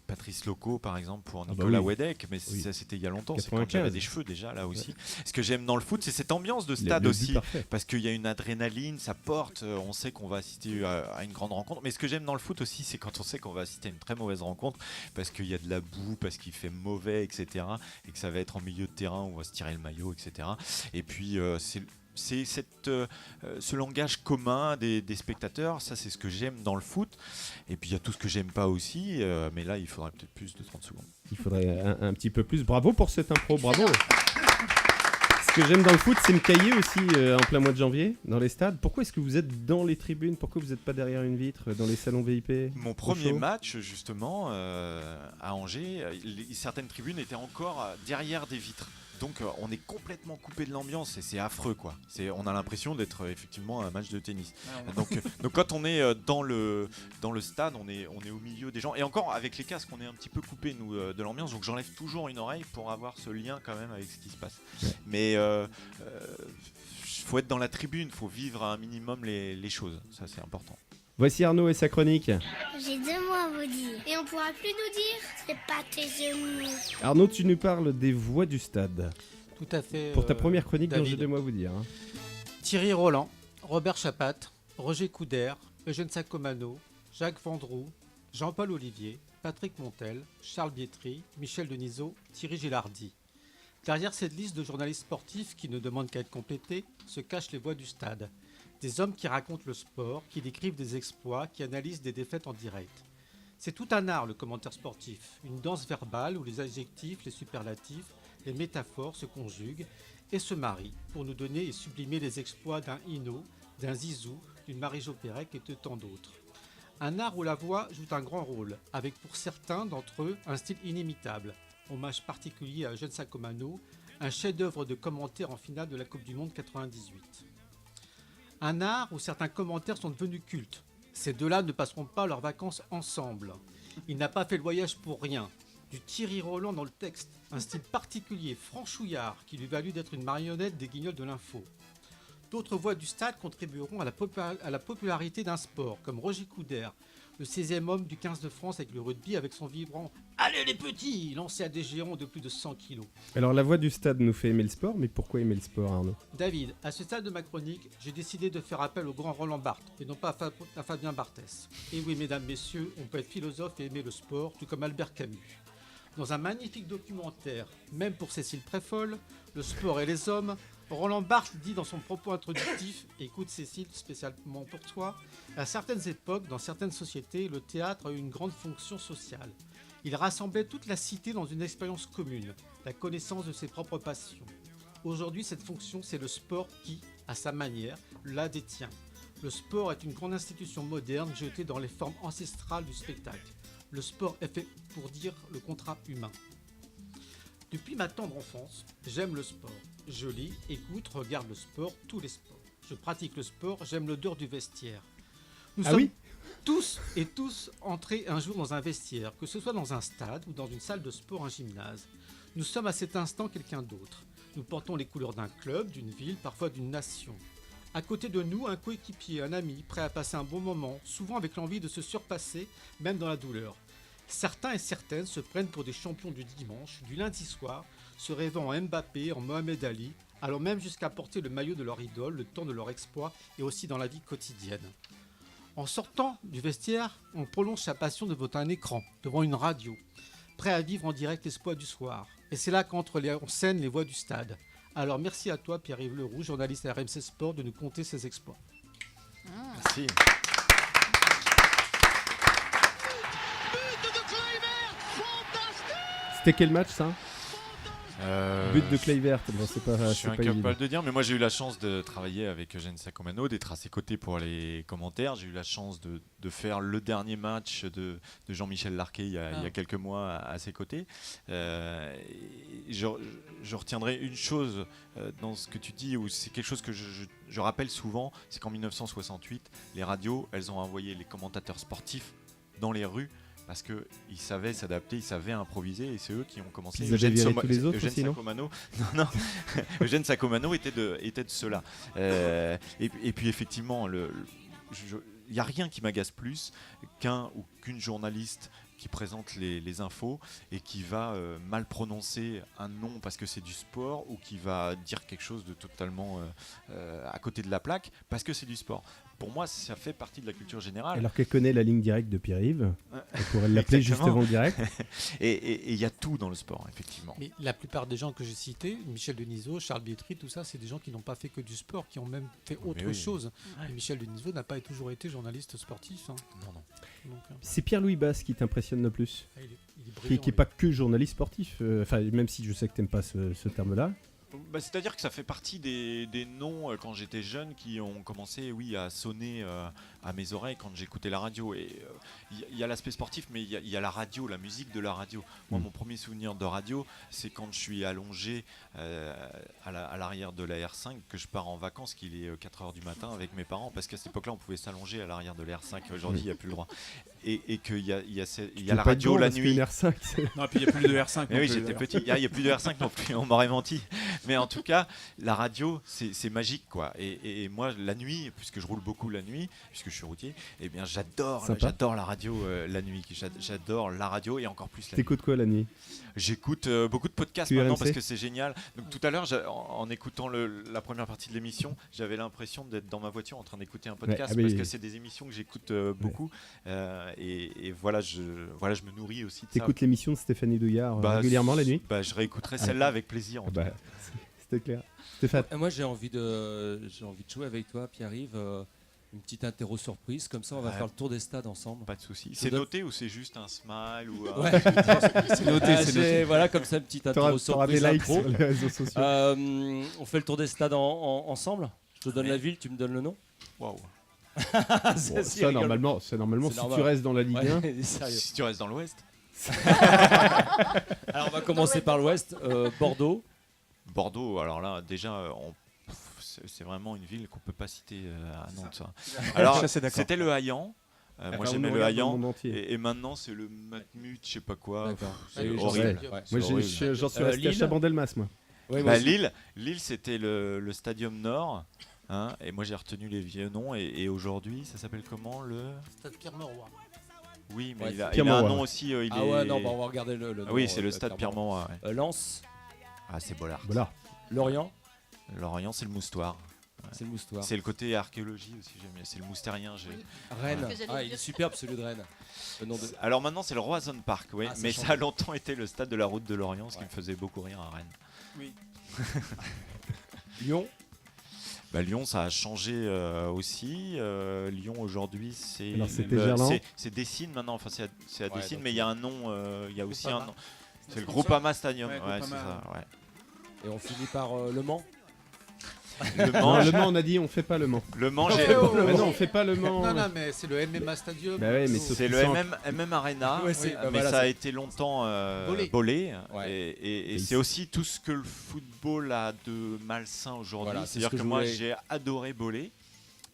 Patrice Loco par exemple pour Nicolas Wedek, mais ça c'était il y a longtemps, c'est quand j'avais des cheveux déjà là aussi. Ce que j'aime dans le foot, c'est cette ambiance de stade aussi, parce qu'il y a une adrénaline, ça porte, on sait qu'on va assister à une grande rencontre, mais ce que j'aime dans le foot aussi, c'est quand on sait qu'on va assister à une très mauvaise rencontre, parce qu'il y a de la boue, parce qu'il fait mauvais, etc., et que ça va être en milieu de terrain où on va se tirer le maillot, etc. Et puis c'est ce langage commun des spectateurs, ça c'est ce que j'aime dans le foot. Et puis il y a tout ce que j'aime pas aussi, mais là il faudrait peut-être plus de 30 secondes. Il faudrait un petit peu plus. Bravo pour cette impro, bravo. Ce que j'aime dans le foot, c'est me cailler aussi en plein mois de janvier dans les stades. Pourquoi est-ce que vous êtes dans les tribunes ? Pourquoi vous n'êtes pas derrière une vitre dans les salons VIP ? Mon premier match justement à Angers, certaines tribunes étaient encore derrière des vitres. Donc on est complètement coupé de l'ambiance et c'est affreux quoi. On a l'impression d'être effectivement à un match de tennis. Donc quand on est dans le stade, on est au milieu des gens. Et encore avec les casques, on est un petit peu coupé nous de l'ambiance. Donc j'enlève toujours une oreille pour avoir ce lien quand même avec ce qui se passe. Mais faut être dans la tribune, faut vivre un minimum les choses. Ça c'est important. Voici Arnaud et sa chronique. J'ai 2 mots à vous dire. Et on pourra plus nous dire, c'est pas tes mots. Arnaud, tu nous parles des voix du stade. Tout à fait. Pour ta première chronique, David. dont j'ai 2 mots à vous dire. Thierry Roland, Robert Chapat, Roger Coudert, Eugène Sacomano, Jacques Vendroux, Jean-Paul Olivier, Patrick Montel, Charles Bietri, Michel Denisot, Thierry Gilardi. Derrière cette liste de journalistes sportifs qui ne demandent qu'à être complétés, se cachent les voix du stade. Des hommes qui racontent le sport, qui décrivent des exploits, qui analysent des défaites en direct. C'est tout un art le commentaire sportif, une danse verbale où les adjectifs, les superlatifs, les métaphores se conjuguent et se marient pour nous donner et sublimer les exploits d'un Hinault, d'un Zizou, d'une Marie-Jo Pérec et de tant d'autres. Un art où la voix joue un grand rôle, avec pour certains d'entre eux un style inimitable. Hommage particulier à Eugène Sacomano, un chef-d'œuvre de commentaire en finale de la Coupe du Monde 98. Un art où certains commentaires sont devenus cultes. Ces deux-là ne passeront pas leurs vacances ensemble. Il n'a pas fait le voyage pour rien. Du Thierry Roland dans le texte, un style particulier, franchouillard, qui lui valut d'être une marionnette des guignols de l'info. D'autres voix du stade contribueront à la popularité d'un sport, comme Roger Coudert, le 16e homme du 15 de France avec le rugby, avec son vibrant « Allez les petits !» lancé à des géants de plus de 100 kilos. Alors la voix du stade nous fait aimer le sport, mais pourquoi aimer le sport, Arnaud ? David, à ce stade de ma chronique, j'ai décidé de faire appel au grand Roland Barthes, et non pas à Fabien Barthès. Et oui, mesdames, messieurs, on peut être philosophe et aimer le sport, tout comme Albert Camus. Dans un magnifique documentaire, même pour Cécile Préfolle, Le sport et les hommes, Roland Barthes dit dans son propos introductif, écoute Cécile, spécialement pour toi, à certaines époques, dans certaines sociétés, le théâtre a eu une grande fonction sociale. Il rassemblait toute la cité dans une expérience commune, la connaissance de ses propres passions. Aujourd'hui, cette fonction, c'est le sport qui, à sa manière, la détient. Le sport est une grande institution moderne jetée dans les formes ancestrales du spectacle. Le sport est fait pour dire le contrat humain. Depuis ma tendre enfance, j'aime le sport. Je lis, écoute, regarde le sport, tous les sports. Je pratique le sport, j'aime l'odeur du vestiaire. Nous sommes tous entrés un jour dans un vestiaire, que ce soit dans un stade ou dans une salle de sport, un gymnase. Nous sommes à cet instant quelqu'un d'autre. Nous portons les couleurs d'un club, d'une ville, parfois d'une nation. À côté de nous, un coéquipier, un ami, prêt à passer un bon moment, souvent avec l'envie de se surpasser, même dans la douleur. Certains et certaines se prennent pour des champions du dimanche, du lundi soir, se rêvant en Mbappé, en Mohamed Ali, allant même jusqu'à porter le maillot de leur idole, le temps de leur exploit et aussi dans la vie quotidienne. En sortant du vestiaire, on prolonge sa passion devant un écran, devant une radio, prêt à vivre en direct l'exploit du soir. Et c'est là qu'entrent en scène les voix du stade. Alors merci à toi Pierre-Yves Leroux, journaliste à RMC Sport, de nous conter ses exploits. Merci. C'était quel match ça ? But de Kluivert, bon, c'est pas. Je c'est suis pas incapable évident. de dire, mais moi j'ai eu la chance de travailler avec Eugène Sacomano, d'être à ses côtés pour les commentaires. J'ai eu la chance de faire le dernier match de Jean-Michel Larquet il y a quelques mois à ses côtés. Je retiendrai une chose dans ce que tu dis, où c'est quelque chose que je rappelle souvent, c'est qu'en 1968, les radios, elles ont envoyé les commentateurs sportifs dans les rues parce qu'ils savaient s'adapter, ils savaient improviser, et c'est eux qui ont commencé. Ils avaient viré tous les autres Eugène aussi, non Sacomano, non, Eugène Sacomano était de cela. Et puis effectivement, il n'y a rien qui m'agace plus qu'un ou qu'une journaliste qui présente les infos et qui va mal prononcer un nom parce que c'est du sport, ou qui va dire quelque chose de totalement à côté de la plaque parce que c'est du sport. Pour moi, ça fait partie de la culture générale. Alors qu'elle connaît la ligne directe de Pierre-Yves, elle pourrait l'appeler juste avant le direct. Et il y a tout dans le sport, effectivement. Mais la plupart des gens que j'ai cités, Michel Denisot, Charles Bietri, tout ça, c'est des gens qui n'ont pas fait que du sport, qui ont même fait autre chose. Et Michel Denisot n'a pas toujours été journaliste sportif. Hein. Non. Donc, C'est Pierre-Louis Basse qui t'impressionne le plus, il est qui brillant, n'est pas que journaliste sportif, enfin même si je sais que t'aimes pas ce terme-là. C'est-à-dire que ça fait partie des noms quand j'étais jeune qui ont commencé à sonner à mes oreilles quand j'écoutais la radio. Et il y a l'aspect sportif, mais il y a la radio, la musique de la radio. Moi, mon premier souvenir de radio, c'est quand je suis allongé à l'arrière de la R5, que je pars en vacances, qu'il est 4h du matin avec mes parents, parce qu'à cette époque-là, on pouvait s'allonger à l'arrière de la R5. Aujourd'hui, il n'y a plus le droit. Et qu'il y a la radio la nuit. R5, non, puis il n'y a plus de R5. Mais oui, j'étais petit. Il n'y a plus de R5 non plus, on m'aurait menti. Mais en tout cas, la radio, c'est magique, quoi. Et moi, la nuit, puisque je roule beaucoup la nuit, puisque je suis routier, eh bien, j'adore la radio la nuit. J'adore la radio, et encore plus la nuit. T'écoutes quoi la nuit? J'écoute beaucoup de podcasts maintenant parce que c'est génial. Donc tout à l'heure, en écoutant la première partie de l'émission, j'avais l'impression d'être dans ma voiture en train d'écouter un podcast, parce que c'est des émissions que j'écoute beaucoup. Et voilà, je me nourris aussi de ça. T'écoutes l'émission de Stéphanie Douillard régulièrement la nuit? Je réécouterai celle-là avec plaisir. C'était clair. Stéphane. Moi, j'ai envie de jouer avec toi, Pierre-Yves. Une petite interro surprise, comme ça on va faire le tour des stades ensemble. Pas de souci. C'est noté ou c'est juste un smile ou c'est noté. Voilà, comme ça, une petite interro surprise. Des likes sur les réseaux sociaux. On fait le tour des stades ensemble. Je te donne la ville, tu me donnes le nom. Waouh. Ça normalement, si tu restes dans la Ligue 1. Si tu restes dans l'Ouest. Alors on va commencer par l'Ouest. Bordeaux. Bordeaux, alors là déjà c'est vraiment une ville qu'on peut pas citer à Nantes. Alors c'était le Haillan. Moi j'aimais le Haillan, et maintenant c'est le Matmut, je sais pas quoi. C'est horrible. Moi j'en suis resté à Chabandelmas, moi. Lille c'était le Stadium Nord. Et moi j'ai retenu les vieux noms, et aujourd'hui ça s'appelle comment, le Stade Pierre-Mauroy. Oui, mais il a un nom aussi. On va regarder le nom. Oui, c'est le Stade Pierre-Mauroy. Lens. C'est Bollard. Lorient. Lorient, c'est le Moustoir. C'est le Moustoir. C'est le côté archéologie aussi, j'aime bien. C'est le Moustérien. Rennes. Il est superbe celui de Rennes. Alors maintenant c'est le Roazhon Park, mais ça a longtemps été le stade de la route de Lorient, ce qui me faisait beaucoup rire à Rennes. Oui. Lyon. Lyon, ça a changé aussi. Lyon aujourd'hui, c'est Dessine maintenant. Enfin, c'est à Dessine, mais il y a un nom. Il y a aussi un nom. C'est le Groupama Stadium. C'est ça. Et on finit par Le Mans. Le Mans, on a dit on fait pas le Mans. Le Mans, non, on fait pas le Mans. Non, mais c'est le MMA Stadium. C'est le MM Arena, mais ça a été longtemps bolé. Et c'est aussi tout ce que le football a de malsain aujourd'hui. C'est-à-dire que moi, j'ai adoré Bollé.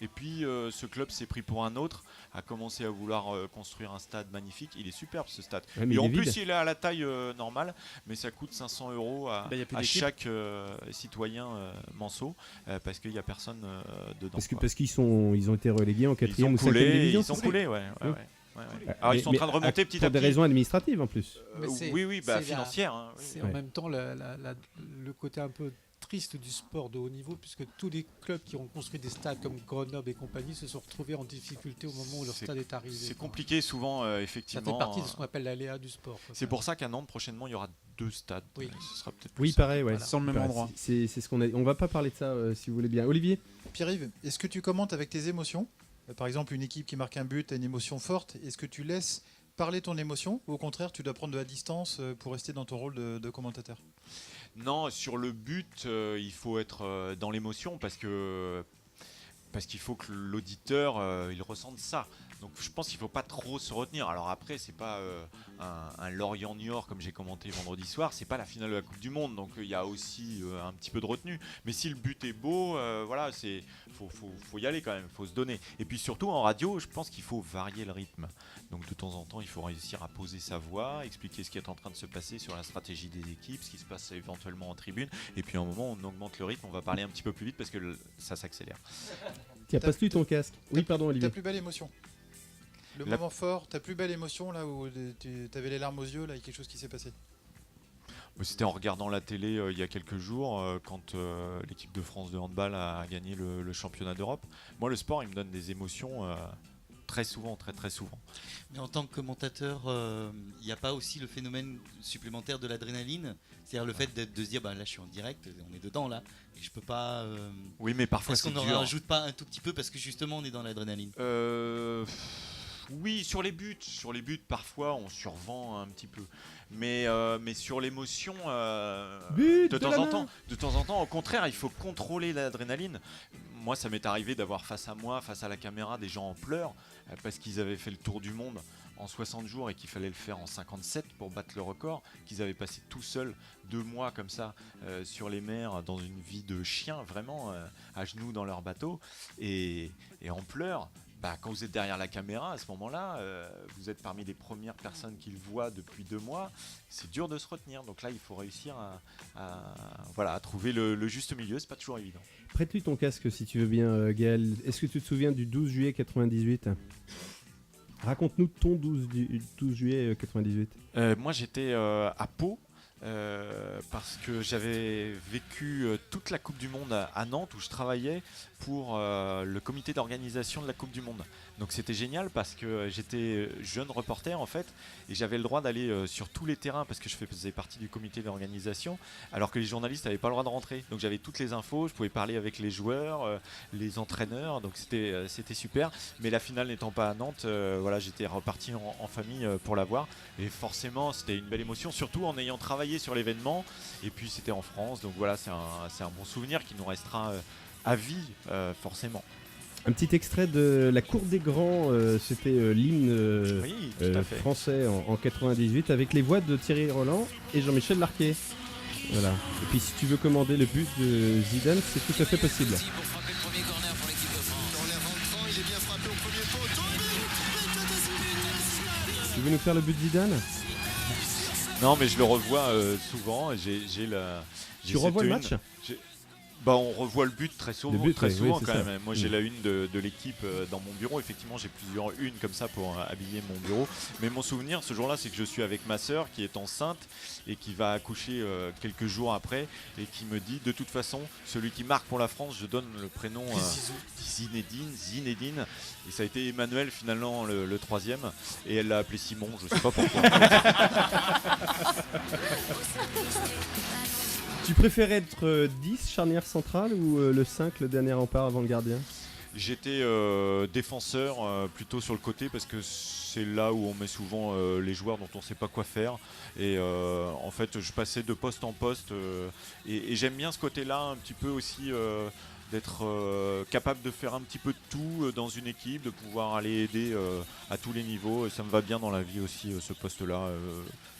Et puis ce club s'est pris pour un autre, a commencé à vouloir construire un stade magnifique. Il est superbe ce stade. Et en plus il est à la taille normale, mais ça coûte 500 € à chaque citoyen mensuau, parce qu'il n'y a personne dedans. Parce qu'ils ont été relégués en 4e ou 5e division. Ils ont coulé, Alors ils sont en train de remonter petit à petit. Pour des raisons administratives en plus. Oui, financières. C'est en même temps le côté un peu triste du sport de haut niveau, puisque tous les clubs qui ont construit des stades comme Grenoble et compagnie se sont retrouvés en difficulté au moment où leur stade est arrivé. C'est compliqué souvent, effectivement. Ça fait partie de ce qu'on appelle l'aléa du sport. C'est pour ça qu'à Nantes prochainement il y aura 2 stades. Ce sera peut-être pareil, sans le même endroit. C'est ce qu'on a. On va pas parler de ça si vous voulez bien. Olivier. Pierre-Yves, est-ce que tu commentes avec tes émotions? Par exemple, une équipe qui marque un but a une émotion forte. Est-ce que tu laisses parler ton émotion, ou au contraire tu dois prendre de la distance pour rester dans ton rôle de commentateur? Non, sur le but, il faut être dans l'émotion parce qu'il faut que l'auditeur il ressente ça. Donc je pense qu'il ne faut pas trop se retenir. Alors après, c'est pas un Lorient-Niort comme j'ai commenté vendredi soir, c'est pas la finale de la Coupe du Monde, donc il y a aussi un petit peu de retenue. Mais si le but est beau, voilà, faut y aller quand même, faut se donner. Et puis surtout en radio, je pense qu'il faut varier le rythme. Donc de temps en temps, il faut réussir à poser sa voix, expliquer ce qui est en train de se passer sur la stratégie des équipes, ce qui se passe éventuellement en tribune. Et puis à un moment, on augmente le rythme, on va parler un petit peu plus vite parce que ça s'accélère. Tiens, passe-lui ton casque. Oui, pardon, Olivier. Ta plus belle émotion. Le moment fort, ta plus belle émotion là où tu avais les larmes aux yeux, là, il y a quelque chose qui s'est passé. C'était en regardant la télé il y a quelques jours quand l'équipe de France de handball a gagné le championnat d'Europe. Moi, le sport, il me donne des émotions très souvent, très souvent. Mais en tant que commentateur, il n'y a pas aussi le phénomène supplémentaire de l'adrénaline, c'est-à-dire le fait de se dire bah, là je suis en direct, on est dedans là, et je peux pas. Oui, mais parfois est-ce c'est qu'on dur. ne rajoute pas un tout petit peu parce que justement on est dans l'adrénaline. Oui, sur les buts, parfois on survend un petit peu, mais sur l'émotion, de temps en temps, au contraire, il faut contrôler l'adrénaline. Moi, ça m'est arrivé d'avoir face à la caméra, des gens en pleurs parce qu'ils avaient fait le tour du monde en 60 jours et qu'il fallait le faire en 57 pour battre le record, qu'ils avaient passé tout seuls 2 mois comme ça sur les mers dans une vie de chien, vraiment à genoux dans leur bateau et en pleurs. Bah, quand vous êtes derrière la caméra, à ce moment-là, vous êtes parmi les premières personnes qui le voient depuis 2 mois. C'est dur de se retenir. Donc là, il faut réussir à trouver le juste milieu. C'est pas toujours évident. Prête-lui ton casque si tu veux bien, Gaël. Est-ce que tu te souviens du 12 juillet 98 ? Raconte-nous ton 12 juillet 98. Moi, j'étais à Pau. Parce que j'avais vécu toute la Coupe du Monde à Nantes où je travaillais pour le comité d'organisation de la Coupe du Monde. Donc c'était génial parce que j'étais jeune reporter en fait et j'avais le droit d'aller sur tous les terrains parce que je faisais partie du comité d'organisation alors que les journalistes n'avaient pas le droit de rentrer. Donc j'avais toutes les infos, je pouvais parler avec les joueurs, les entraîneurs, donc c'était super. Mais la finale n'étant pas à Nantes, voilà, j'étais reparti en famille pour la voir et forcément c'était une belle émotion, surtout en ayant travaillé sur l'événement et puis c'était en France, donc voilà, c'est un bon souvenir qui nous restera à vie forcément. Un petit extrait de La Cour des Grands, c'était l'hymne français en 98 avec les voix de Thierry Roland et Jean-Michel Larquet. Voilà. Et puis si tu veux commander le but de Zidane, c'est tout à fait possible. Tu veux nous faire le but de Zidane ? Non, mais je le revois souvent. Tu revois le match ? On revoit le but très souvent, oui, quand ça. même. Moi, j'ai la une de l'équipe dans mon bureau. Effectivement, j'ai plusieurs unes comme ça pour habiller mon bureau. Mais mon souvenir ce jour-là, c'est que je suis avec ma sœur qui est enceinte et qui va accoucher quelques jours après et qui me dit de toute façon, celui qui marque pour la France, je donne le prénom Zinedine. Et ça a été Emmanuel finalement le troisième et elle l'a appelé Simon. Je sais pas pourquoi. Tu préférais être 10, charnière centrale, ou le 5, le dernier rempart avant le gardien ? J'étais défenseur plutôt sur le côté parce que c'est là où on met souvent les joueurs dont on ne sait pas quoi faire. Et en fait, je passais de poste en poste et j'aime bien ce côté-là un petit peu aussi d'être capable de faire un petit peu de tout dans une équipe, de pouvoir aller aider à tous les niveaux. Et ça me va bien dans la vie aussi, ce poste-là.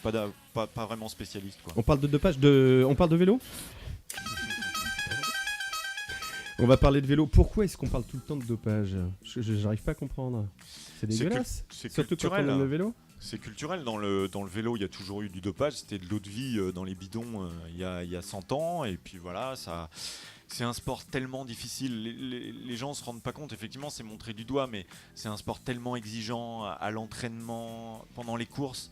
Pas vraiment spécialiste, quoi. On parle de dopage, on parle de vélo ? On va parler de vélo. Pourquoi est-ce qu'on parle tout le temps de dopage ? J'arrive pas à comprendre. C'est dégueulasse. C'est surtout culturel, quand on aime le vélo. C'est culturel. Dans le vélo, il y a toujours eu du dopage. C'était de l'eau de vie dans les bidons il y a 100 ans. Et puis voilà, ça... C'est un sport tellement difficile, les gens ne se rendent pas compte, effectivement c'est montré du doigt, mais c'est un sport tellement exigeant à l'entraînement, pendant les courses,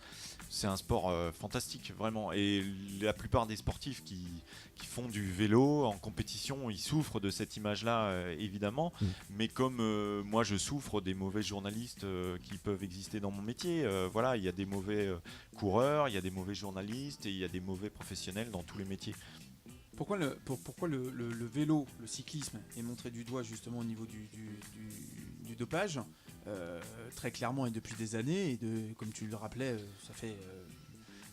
c'est un sport fantastique vraiment. Et la plupart des sportifs qui font du vélo en compétition, ils souffrent de cette image-là évidemment, mais comme moi je souffre des mauvais journalistes qui peuvent exister dans mon métier, voilà, il y a des mauvais coureurs, il y a des mauvais journalistes et il y a des mauvais professionnels dans tous les métiers. Pourquoi le vélo, le cyclisme est montré du doigt justement au niveau du dopage très clairement et depuis des années, et comme tu le rappelais, ça fait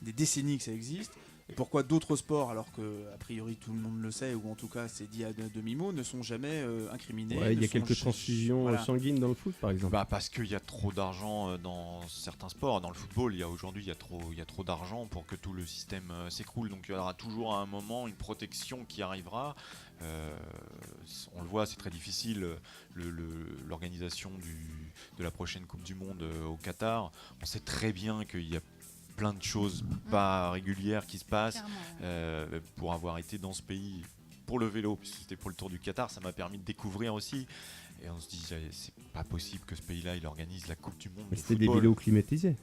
des décennies que ça existe. Et pourquoi d'autres sports, alors que a priori tout le monde le sait, ou en tout cas c'est dit à demi-mot, ne sont jamais incriminés? Ouais, il y a ne quelques sont- transfusions Voilà. sanguines dans le foot, par exemple. Bah parce qu'il y a trop d'argent dans certains sports. Dans le football, aujourd'hui, il y a trop d'argent pour que tout le système s'écroule. Donc il y aura toujours à un moment une protection qui arrivera. On le voit, c'est très difficile. L'organisation de la prochaine Coupe du Monde au Qatar, on sait très bien qu'il y a plein de choses pas régulières qui se passent. Pour avoir été dans ce pays pour le vélo, puisque c'était pour le Tour du Qatar, ça m'a permis de découvrir aussi. Et on se dit, c'est pas possible que ce pays-là, il organise la Coupe du Monde. Mais de c'était des football. vélos climatisés.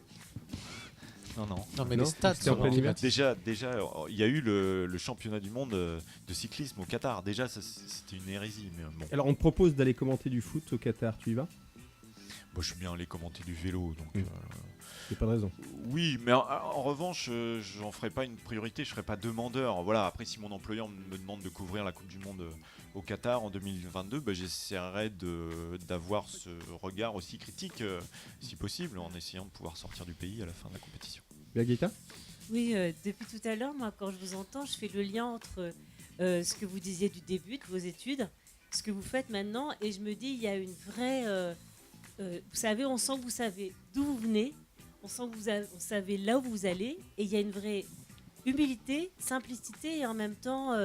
Non. Non, mais Non, les stades c'était en sont plein hiver. climatisés. Déjà, il y a eu le championnat du monde de cyclisme au Qatar. Déjà, c'était une hérésie. Mais bon. Alors, on te propose d'aller commenter du foot au Qatar, tu y vas? Moi, je suis bien allé commenter du vélo, donc. Il n'y a pas de raison. Oui, mais en revanche, j'en ferai pas une priorité, je serai pas demandeur. Voilà, après, si mon employeur me demande de couvrir la Coupe du Monde au Qatar en 2022, bah, j'essaierai d'avoir ce regard aussi critique, si possible, en essayant de pouvoir sortir du pays à la fin de la compétition. Birgitta? Oui, depuis tout à l'heure, moi, quand je vous entends, je fais le lien entre ce que vous disiez du début de vos études, ce que vous faites maintenant, et je me dis, il y a une vraie... vous savez, on sent que vous savez d'où vous venez, on sent que vous savez là où vous allez, et il y a une vraie humilité, simplicité, et en même temps,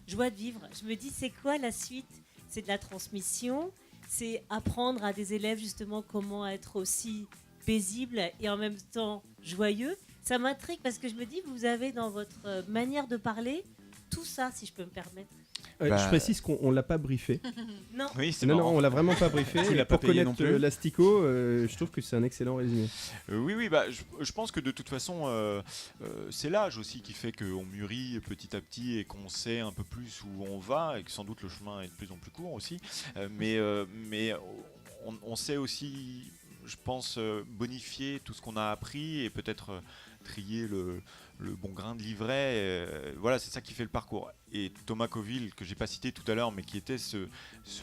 joie de vivre. Je me dis, c'est quoi la suite? C'est de la transmission, c'est apprendre à des élèves, justement, comment être aussi paisible et en même temps joyeux. Ça m'intrigue parce que je me dis, vous avez dans votre manière de parler tout ça, si je peux me permettre. Je précise qu'on l'a pas briefé. Non. Oui, c'est non, marrant. on l'a vraiment pas briefé. Tu l'as Pour pas payé connaître non plus. l'Astico, je trouve que c'est un excellent résumé. Oui, bah, je pense que de toute façon, c'est l'âge aussi qui fait qu'on mûrit petit à petit et qu'on sait un peu plus où on va et que sans doute le chemin est de plus en plus court aussi. Mais on sait aussi, je pense, bonifier tout ce qu'on a appris et peut-être trier le bon grain de livret. Voilà, c'est ça qui fait le parcours. Et Thomas Coville, que j'ai pas cité tout à l'heure, mais qui était ce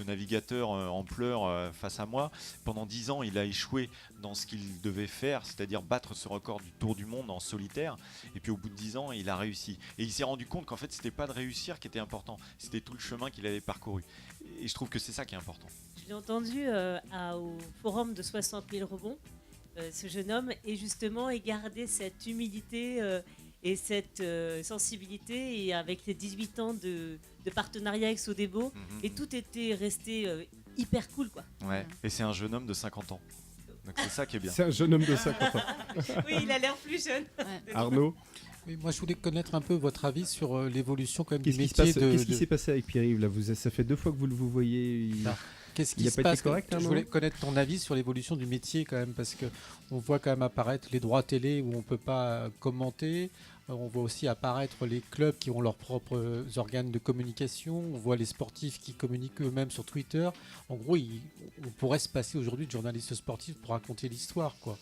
navigateur en pleurs face à moi, pendant 10 ans, il a échoué dans ce qu'il devait faire, c'est-à-dire battre ce record du Tour du Monde en solitaire. Et puis au bout de 10 ans, il a réussi. Et il s'est rendu compte qu'en fait, c'était pas de réussir qui était important, c'était tout le chemin qu'il avait parcouru. Et je trouve que c'est ça qui est important. Je l'ai entendu au forum de 60 000 rebonds, ce jeune homme, et justement, et garder cette humilité et cette sensibilité, et avec les 18 ans de partenariat avec Sodebo, et tout était resté hyper cool, quoi. Ouais. Et c'est un jeune homme de 50 ans. Donc c'est ça qui est bien. C'est un jeune homme de 50 ans. Oui, il a l'air plus jeune. Arnaud? Oui, moi, je voulais connaître un peu votre avis sur l'évolution quand même du Qu'est-ce métier qui s'est passé avec Pierre-Yves là? Ça fait 2 fois que vous le voyez. Qu'est-ce Il qui a se pas été passe? correct, Je Arnaud? voulais connaître ton avis sur l'évolution du métier quand même, parce que on voit quand même apparaître les droits télé où on peut pas commenter. On voit aussi apparaître les clubs qui ont leurs propres organes de communication. On voit les sportifs qui communiquent eux-mêmes sur Twitter. En gros, on pourrait se passer aujourd'hui de journaliste sportif pour raconter l'histoire, quoi.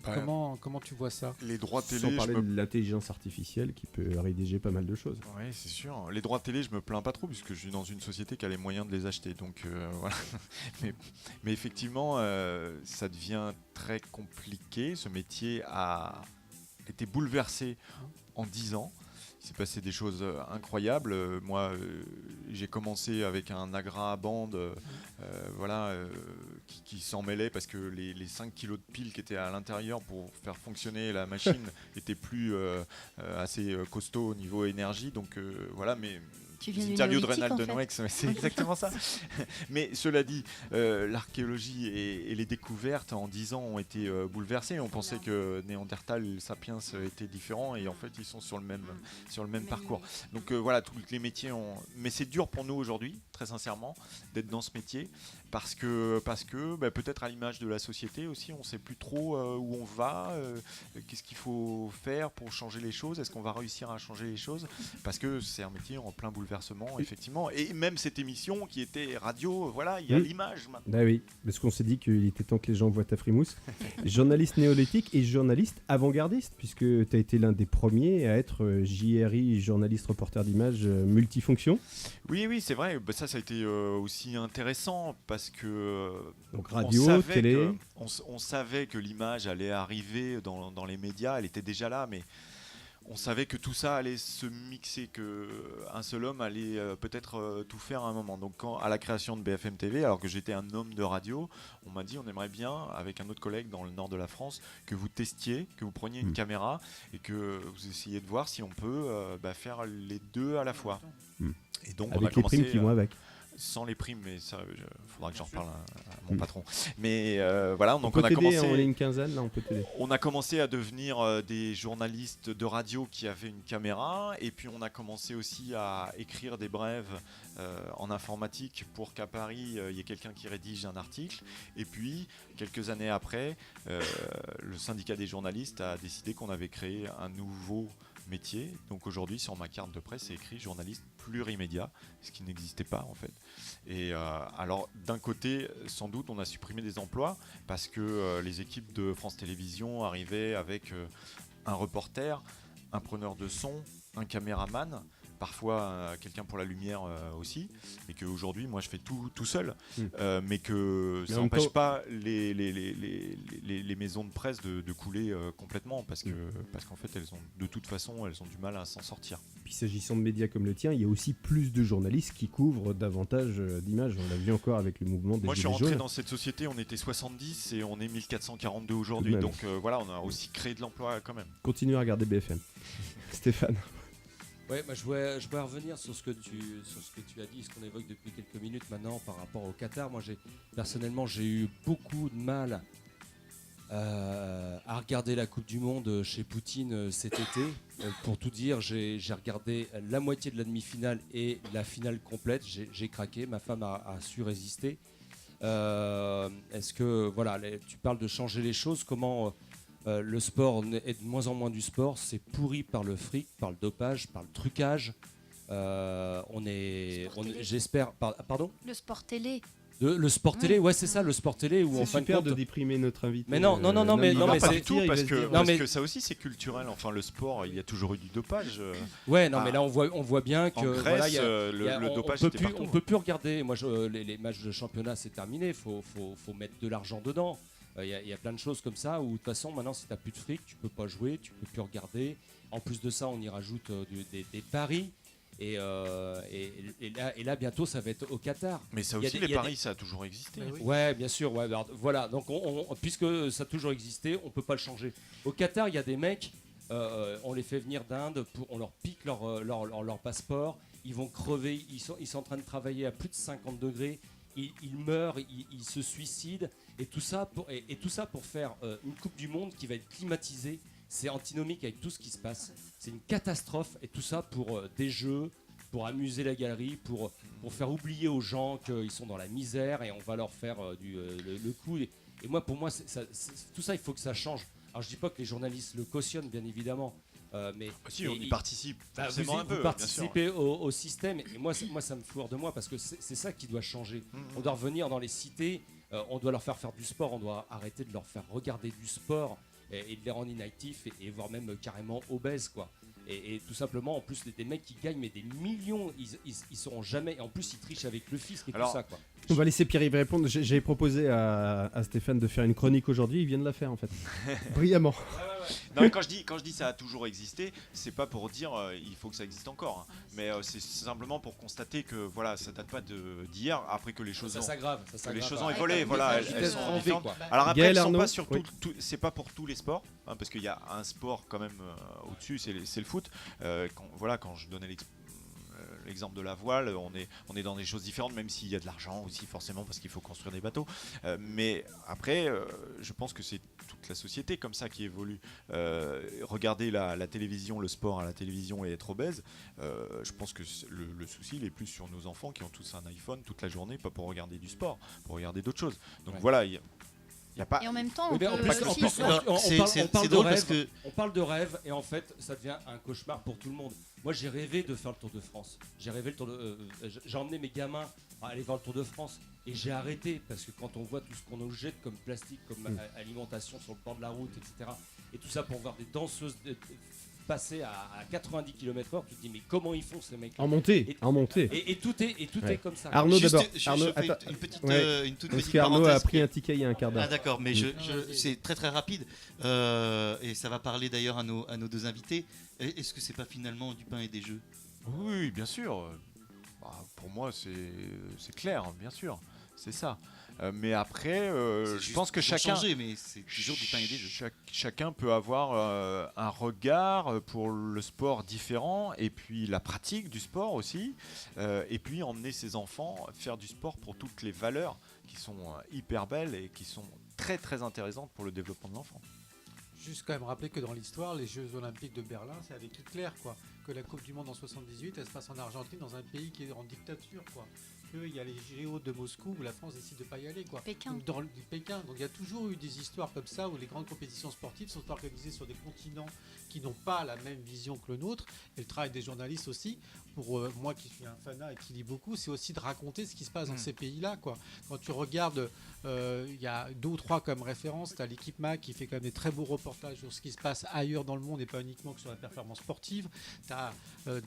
Ouais. Comment tu vois ça? Les droits télé, Sans parler de l'intelligence artificielle qui peut rédiger pas mal de choses. Oui, c'est sûr. Les droits télé, je me plains pas trop puisque je suis dans une société qui a les moyens de les acheter. Donc voilà. Mais effectivement, ça devient très compliqué. Ce métier a été bouleversé en 10 ans. Il s'est passé des choses incroyables. Moi, j'ai commencé avec un Agra à bande qui s'en mêlait parce que les 5 kilos de piles qui étaient à l'intérieur pour faire fonctionner la machine étaient plus assez costauds au niveau énergie. Donc voilà, mais... Tu viens du interview de néolithique, Reynald en fait. Denouex, c'est exactement ça. Mais cela dit, l'archéologie et les découvertes en 10 ans ont été bouleversées. On pensait que Néandertal et Sapiens étaient différents et en fait ils sont sur le même parcours. Donc voilà, tous les métiers ont... Mais c'est dur pour nous aujourd'hui, très sincèrement, d'être dans ce métier parce que peut-être à l'image de la société aussi, on ne sait plus trop où on va, qu'est-ce qu'il faut faire pour changer les choses, est-ce qu'on va réussir à changer les choses, parce que c'est un métier en plein bouleversement, effectivement. Et même cette émission qui était radio, voilà, il y a l'image maintenant. Bah oui, parce qu'on s'est dit qu'il était temps que les gens voient ta frimousse. Journaliste néolithique et journaliste avant-gardiste, puisque tu as été l'un des premiers à être JRI, journaliste reporter d'image multifonction. Oui, c'est vrai. Bah, ça a été aussi intéressant parce que donc radio, télé. On savait que l'image allait arriver dans les médias, elle était déjà là, mais on savait que tout ça allait se mixer, que un seul homme allait peut-être tout faire à un moment. Donc à la création de BFM TV, alors que j'étais un homme de radio, on m'a dit on aimerait bien, avec un autre collègue dans le nord de la France, que vous testiez, que vous preniez une caméra et que vous essayiez de voir si on peut faire les deux à la fois. Et donc on a Avec les commencé, primes qui vont avec. Sans les primes, mais ça, faudra que j'en reparle à mon patron. Mais voilà, donc on on a peut t'aider, commencé. on est une quinzaine, là, on peut t'aider. On a commencé à devenir des journalistes de radio qui avaient une caméra, et puis on a commencé aussi à écrire des brèves en informatique pour qu'à Paris il y ait quelqu'un qui rédige un article. Et puis quelques années après, le syndicat des journalistes a décidé qu'on avait créé un nouveau métier. Donc aujourd'hui sur ma carte de presse c'est écrit journaliste plurimédia, ce qui n'existait pas en fait. Et alors d'un côté sans doute on a supprimé des emplois parce que les équipes de France Télévisions arrivaient avec un reporter, un preneur de son, un caméraman, parfois quelqu'un pour la lumière aussi, et qu'aujourd'hui moi je fais tout seul, mais que ça n'empêche pas les maisons de presse de couler complètement parce qu'en fait elles ont de toute façon elles ont du mal à s'en sortir. Puis s'agissant de médias comme le tien, il y a aussi plus de journalistes qui couvrent davantage d'images. On l'a vu encore avec le mouvement des Moi je suis Gilets rentré jaunes. dans cette société, on était 70 et on est 1442 aujourd'hui, donc voilà, on a aussi créé de l'emploi quand même. Continuez à regarder BFM. Stéphane. Ouais, je voulais revenir sur ce que tu as dit, ce qu'on évoque depuis quelques minutes maintenant par rapport au Qatar. Moi, personnellement, j'ai eu beaucoup de mal à regarder la Coupe du Monde chez Poutine cet été. Pour tout dire, j'ai regardé la moitié de la demi-finale et la finale complète. J'ai craqué, ma femme a su résister. Est-ce que, voilà, tu parles de changer les choses, comment... le sport est de moins en moins du sport, c'est pourri par le fric, par le dopage, par le trucage. J'espère. Pardon ? Le sport télé. Le sport télé, ouais, c'est ça, le sport télé où C'est super de déprimer notre invité. Mais non, mais pas c'est du tout parce que ça aussi c'est culturel. Enfin, le sport, il y a toujours eu du dopage. Ouais, non, mais là on voit bien que en Grèce, le dopage était partout. On peut plus regarder. Moi, les matchs de championnat, c'est terminé. Faut mettre de l'argent dedans. Il y a plein de choses comme ça où de toute façon maintenant si t'as plus de fric tu peux pas jouer, tu peux plus regarder. En plus de ça on y rajoute des paris et là bientôt ça va être au Qatar. Mais ça aussi les paris ça a toujours existé. Ouais bien sûr, ouais, alors, voilà, donc puisque ça a toujours existé on peut pas le changer. Au Qatar il y a des mecs, on les fait venir d'Inde, on leur pique leur passeport, ils vont crever, ils sont en train de travailler à plus de 50 degrés. Ils meurent, ils se suicident, et tout ça pour faire une Coupe du Monde qui va être climatisée. C'est antinomique avec tout ce qui se passe. C'est une catastrophe, et tout ça pour des jeux, pour amuser la galerie, pour faire oublier aux gens qu'ils sont dans la misère, et on va leur faire le coup. Et moi, pour moi, tout ça, il faut que ça change. Alors je dis pas que les journalistes le cautionnent, bien évidemment. Mais si, on y participe forcément un peu. Vous participez au système, et moi ça me fout hors de moi parce que c'est ça qui doit changer. On doit revenir dans les cités, on doit leur faire du sport, on doit arrêter de leur faire regarder du sport et de les rendre inactifs et voire même carrément obèses quoi. Et tout simplement, en plus, des mecs qui gagnent mais des millions, ils seront jamais. Et en plus, ils trichent avec le fisc et tout ça quoi. On va laisser Pierre-Yves répondre. J'ai proposé à Stéphane de faire une chronique aujourd'hui. Il vient de la faire en fait. Brillamment. Non, mais quand je dis ça a toujours existé, c'est pas pour dire il faut que ça existe encore. Hein. Mais c'est simplement pour constater que voilà, ça date pas d'hier. Après que les choses ont évolué, voilà, elles sont différentes. Alors après, elles sont pas sur c'est pas pour tous les sports, hein, parce qu'il y a un sport quand même au-dessus, c'est le foot. Quand je donnais l'exemple de la voile, on est dans des choses différentes, même s'il y a de l'argent aussi forcément parce qu'il faut construire des bateaux. Mais après, je pense que c'est toute la société comme ça qui évolue. Regarder la télévision, le sport à la télévision et être obèse, je pense que le souci il est plus sur nos enfants qui ont tous un iPhone toute la journée, pas pour regarder du sport, pour regarder d'autres choses. Donc voilà. Y a pas... Et en même temps, on parle de rêve et en fait ça devient un cauchemar pour tout le monde. Moi j'ai rêvé de faire le Tour de France. J'ai emmené mes gamins à aller voir le Tour de France et j'ai arrêté parce que quand on voit tout ce qu'on nous jette comme plastique, comme alimentation sur le bord de la route, etc. Et tout ça pour voir des danseuses passer à 90 km/h, tu te dis mais comment ils font ces mecs En montée, et tout est comme ça. Arnaud Juste, d'abord. je Arnaud, fais attends. une toute Parce petite qu'Arnaud a parenthèse. pris un ticket il y a un quart d'heure. Ah d'accord, mais c'est très très rapide et ça va parler d'ailleurs à nos deux invités. Est-ce que c'est pas finalement du pain et des jeux? Oui, bien sûr. Pour moi, c'est clair, bien sûr. C'est ça. Mais après, je pense que chacun, mais c'est toujours du pain et des jeux. Chacun peut avoir un regard pour le sport différent, et puis la pratique du sport aussi, et puis emmener ses enfants faire du sport pour toutes les valeurs qui sont hyper belles et qui sont très très intéressantes pour le développement de l'enfant. Juste quand même rappeler que dans l'histoire, les Jeux Olympiques de Berlin, c'est avec Hitler, quoi. Que la Coupe du Monde en 78, elle se passe en Argentine, dans un pays qui est en dictature, quoi. Qu'il y a les JO de Moscou où la France décide de pas y aller, quoi. Pékin. Donc, dans Pékin. Donc il y a toujours eu des histoires comme ça où les grandes compétitions sportives sont organisées sur des continents qui n'ont pas la même vision que le nôtre. Et le travail des journalistes aussi, pour moi qui suis un fanat et qui lis beaucoup, c'est aussi de raconter ce qui se passe dans ces pays-là, quoi. Quand tu regardes, il y a 2 ou 3 comme référence, tu as l'équipe MAC qui fait quand même des très beaux reportages sur ce qui se passe ailleurs dans le monde et pas uniquement que sur la performance sportive. Tu as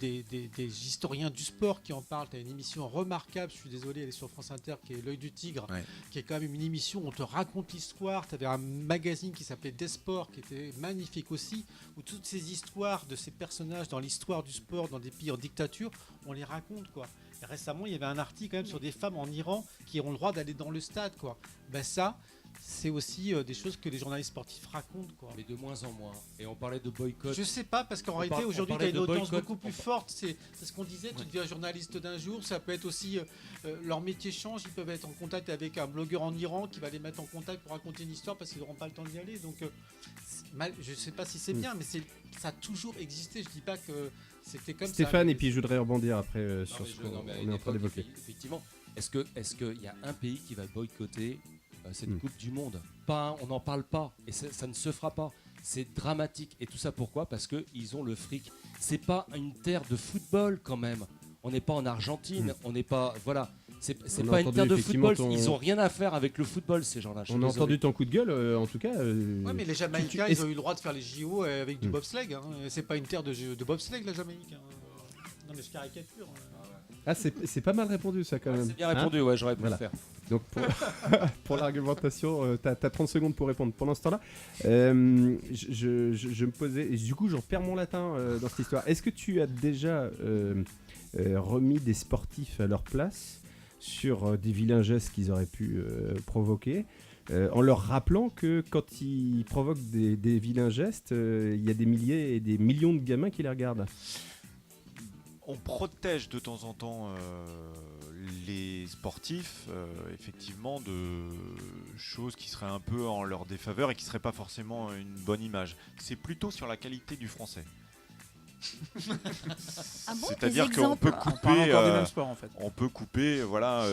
des historiens du sport qui en parlent. Tu as une émission remarquable, je suis désolé, elle est sur France Inter, qui est L'œil du tigre, qui est quand même une émission où on te raconte l'histoire. Tu avais un magazine qui s'appelait Des Sports, qui était magnifique aussi, où toutes ces histoires de ces personnages dans l'histoire du sport, dans des pays en dictature, on les raconte, quoi. Et récemment, il y avait un article quand même sur des femmes en Iran qui ont le droit d'aller dans le stade, quoi. Ben ça, c'est aussi des choses que les journalistes sportifs racontent, quoi. Mais de moins en moins. Et on parlait de boycott. Je sais pas, parce qu'en réalité, aujourd'hui, tu as une audience beaucoup plus forte. C'est ce qu'on disait, tu deviens journaliste d'un jour. Ça peut être aussi, leur métier change. Ils peuvent être en contact avec un blogueur en Iran qui va les mettre en contact pour raconter une histoire parce qu'ils n'auront pas le temps d'y aller. Donc, je sais pas si c'est bien, mais ça a toujours existé. Je dis pas que c'était comme Stéphane, ça. et puis je voudrais rebondir après sur ce qu'on est en train d'évoquer. Effectivement, est-ce qu'il y a un pays qui va boycotter cette Coupe du Monde? Pas, on n'en parle pas, et ça ne se fera pas. C'est dramatique, et tout ça pourquoi? Parce qu'ils ont le fric. C'est pas une terre de football quand même. On n'est pas en Argentine, on n'est pas, voilà. C'est pas une terre de football. Ils ont rien à faire avec le football, ces gens-là. On a entendu ton coup de gueule, en tout cas. Ouais, mais les Jamaïcains, ils ont eu le droit de faire les JO avec du bobsleigh. Hein. C'est pas une terre de bobsleigh, la Jamaïque. Hein. Non, mais je caricature. Ah, c'est pas mal répondu, ça, quand même. C'est bien répondu, ouais, j'aurais pu le faire. Donc, pour l'argumentation, t'as 30 secondes pour répondre. Pendant ce temps-là, je me posais... Et du coup, j'en perds mon latin dans cette histoire. Est-ce que tu as déjà remis des sportifs à leur place sur des vilains gestes qu'ils auraient pu provoquer, en leur rappelant que quand ils provoquent des vilains gestes, il y a des milliers et des millions de gamins qui les regardent? On protège de temps en temps les sportifs, effectivement, de choses qui seraient un peu en leur défaveur et qui ne seraient pas forcément une bonne image. C'est plutôt sur la qualité du français. Ah bon, C'est-à-dire des qu'on peut exemples? On parle couper, encore du même sport, en fait. on peut couper, voilà.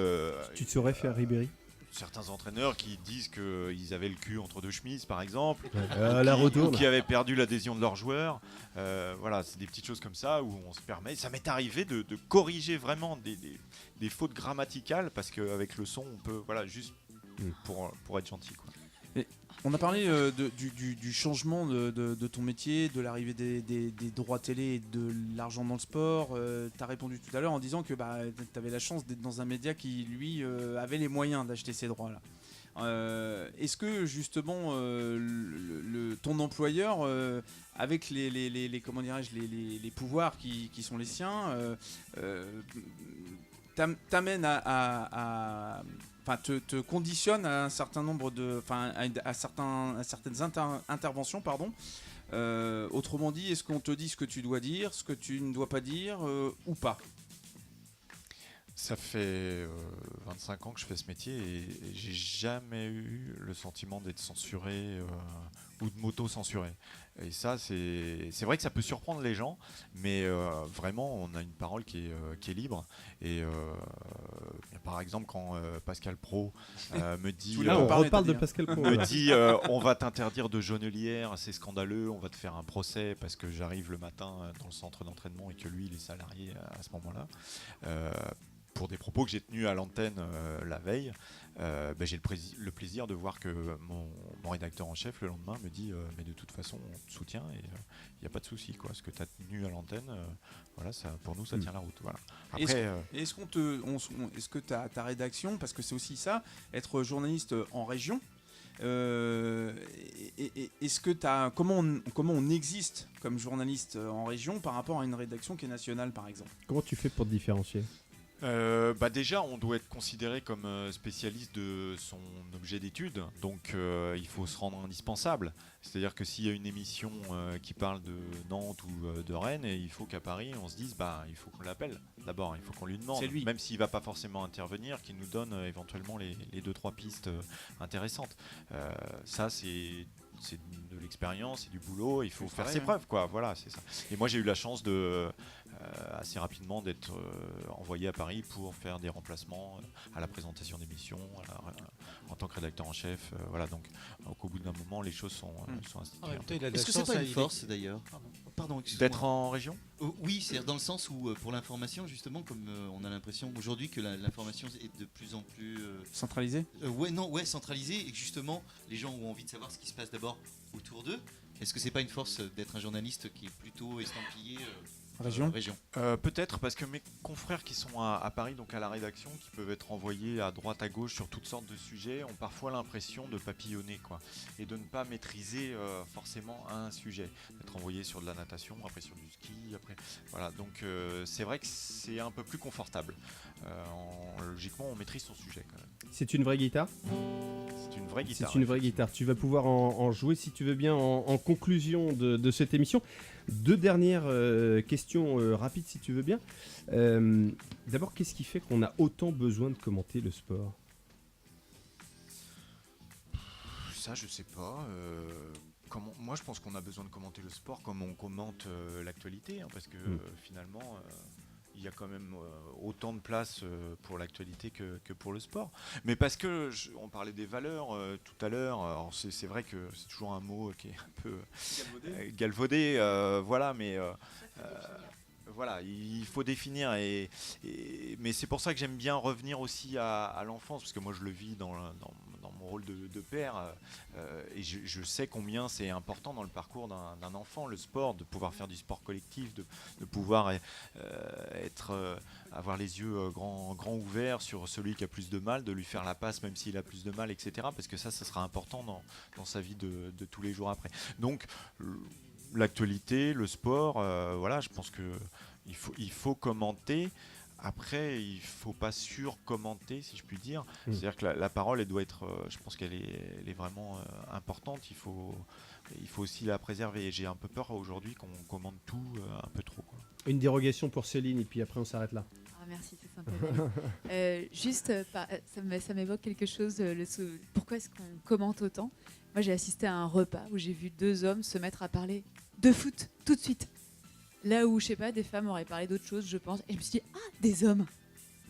Tu te saurais faire Ribéry? Certains entraîneurs qui disent qu'ils avaient le cul entre deux chemises, par exemple, ou qui avaient perdu l'adhésion de leurs joueurs. Voilà, c'est des petites choses comme ça où on se permet. Ça m'est arrivé de corriger vraiment des fautes grammaticales parce qu'avec le son, on peut, voilà, juste pour être gentil, quoi. On a parlé du changement de ton métier, de l'arrivée des droits télé et de l'argent dans le sport. Tu as répondu tout à l'heure en disant que tu avais la chance d'être dans un média qui, lui, avait les moyens d'acheter ces droits-là. Est-ce que, justement, ton employeur, avec comment dirais-je, les pouvoirs qui sont les siens, t'amène te conditionne à un certain nombre à certaines interventions, pardon. Autrement dit, est-ce qu'on te dit ce que tu dois dire, ce que tu ne dois pas dire, ou pas? Ça fait 25 ans que je fais ce métier et j'ai jamais eu le sentiment d'être censuré ou de m'auto-censurer. Et ça, c'est vrai que ça peut surprendre les gens, mais vraiment, on a une parole qui est libre. Et par exemple, quand Pascal Praud me dit... on reparle de Pascal Praud. Me dit on va t'interdire de jaunelière, c'est scandaleux, on va te faire un procès parce que j'arrive le matin dans le centre d'entraînement et que lui, il est salarié à ce moment-là. pour des propos que j'ai tenus à l'antenne la veille, j'ai le plaisir de voir que mon rédacteur en chef le lendemain me dit mais de toute façon on te soutient et il n'y a pas de souci quoi. Ce que tu as tenu à l'antenne, voilà, ça, pour nous ça tient la route. Voilà. Après, est-ce que ta rédaction, parce que c'est aussi ça, être journaliste en région, est-ce que comment on existe comme journaliste en région par rapport à une rédaction qui est nationale par exemple? Comment tu fais pour te différencier? Déjà, on doit être considéré comme spécialiste de son objet d'étude, donc il faut se rendre indispensable. C'est-à-dire que s'il y a une émission qui parle de Nantes ou de Rennes, et il faut qu'à Paris, on se dise, il faut qu'on l'appelle d'abord, il faut qu'on lui demande, même s'il ne va pas forcément intervenir, qu'il nous donne éventuellement les 2-3 pistes intéressantes. Ça, c'est de l'expérience, c'est du boulot, il faut faire ses preuves, quoi. Voilà, c'est ça. Et moi, j'ai eu la chance de assez rapidement d'être envoyé à Paris pour faire des remplacements à la présentation d'émissions, en tant que rédacteur en chef. Voilà, donc au bout d'un moment, les choses sont instituées. Est-ce que c'est pas une force d'ailleurs? Pardon, d'être en région? Oui, c'est dans le sens où pour l'information, justement, comme on a l'impression aujourd'hui que l'information est de plus en plus centralisée. Centralisée, et que justement les gens ont envie de savoir ce qui se passe d'abord autour d'eux. Est-ce que c'est pas une force d'être un journaliste qui est plutôt estampillé région? Peut-être, parce que mes confrères qui sont à Paris, donc à la rédaction, qui peuvent être envoyés à droite à gauche sur toutes sortes de sujets, ont parfois l'impression de papillonner, quoi, et de ne pas maîtriser forcément un sujet, d'être envoyé sur de la natation, après sur du ski, après voilà. Donc c'est vrai que c'est un peu plus confortable. Logiquement, on maîtrise son sujet quand même. C'est une vraie guitare? C'est une vraie guitare. C'est une vraie guitare. Tu vas pouvoir en jouer si tu veux bien en conclusion de cette émission. 2 dernières questions rapides si tu veux bien. D'abord, qu'est-ce qui fait qu'on a autant besoin de commenter le sport? Ça, je sais pas. Moi, je pense qu'on a besoin de commenter le sport comme on commente l'actualité, hein, parce que finalement, il y a quand même autant de place pour l'actualité que pour le sport. Mais parce que on parlait des valeurs tout à l'heure. Alors c'est vrai que c'est toujours un mot qui est un peu galvaudé, voilà, mais voilà, il faut définir. Mais c'est pour ça que j'aime bien revenir aussi à l'enfance, parce que moi je le vis dans mon rôle de père, et je sais combien c'est important dans le parcours d'un enfant, le sport, de pouvoir faire du sport collectif, de pouvoir avoir les yeux grands ouverts sur celui qui a plus de mal, de lui faire la passe même s'il a plus de mal, etc. Parce que ça sera important dans sa vie de tous les jours après. Donc l'actualité, le sport, voilà, je pense que il faut commenter. Après, il ne faut pas surcommenter, si je puis dire. C'est-à-dire que la parole, elle doit être, je pense qu'elle est vraiment importante. Il faut aussi la préserver. Et j'ai un peu peur aujourd'hui qu'on commente tout un peu trop, quoi. Une dérogation pour Céline, et puis après on s'arrête là. Merci, c'est sympa. Juste, ça m'évoque quelque chose. Pourquoi est-ce qu'on commente autant? Moi, j'ai assisté à un repas où j'ai vu 2 hommes se mettre à parler de foot tout de suite. Là où, je sais pas, des femmes auraient parlé d'autre chose, je pense. Et je me suis dit, des hommes.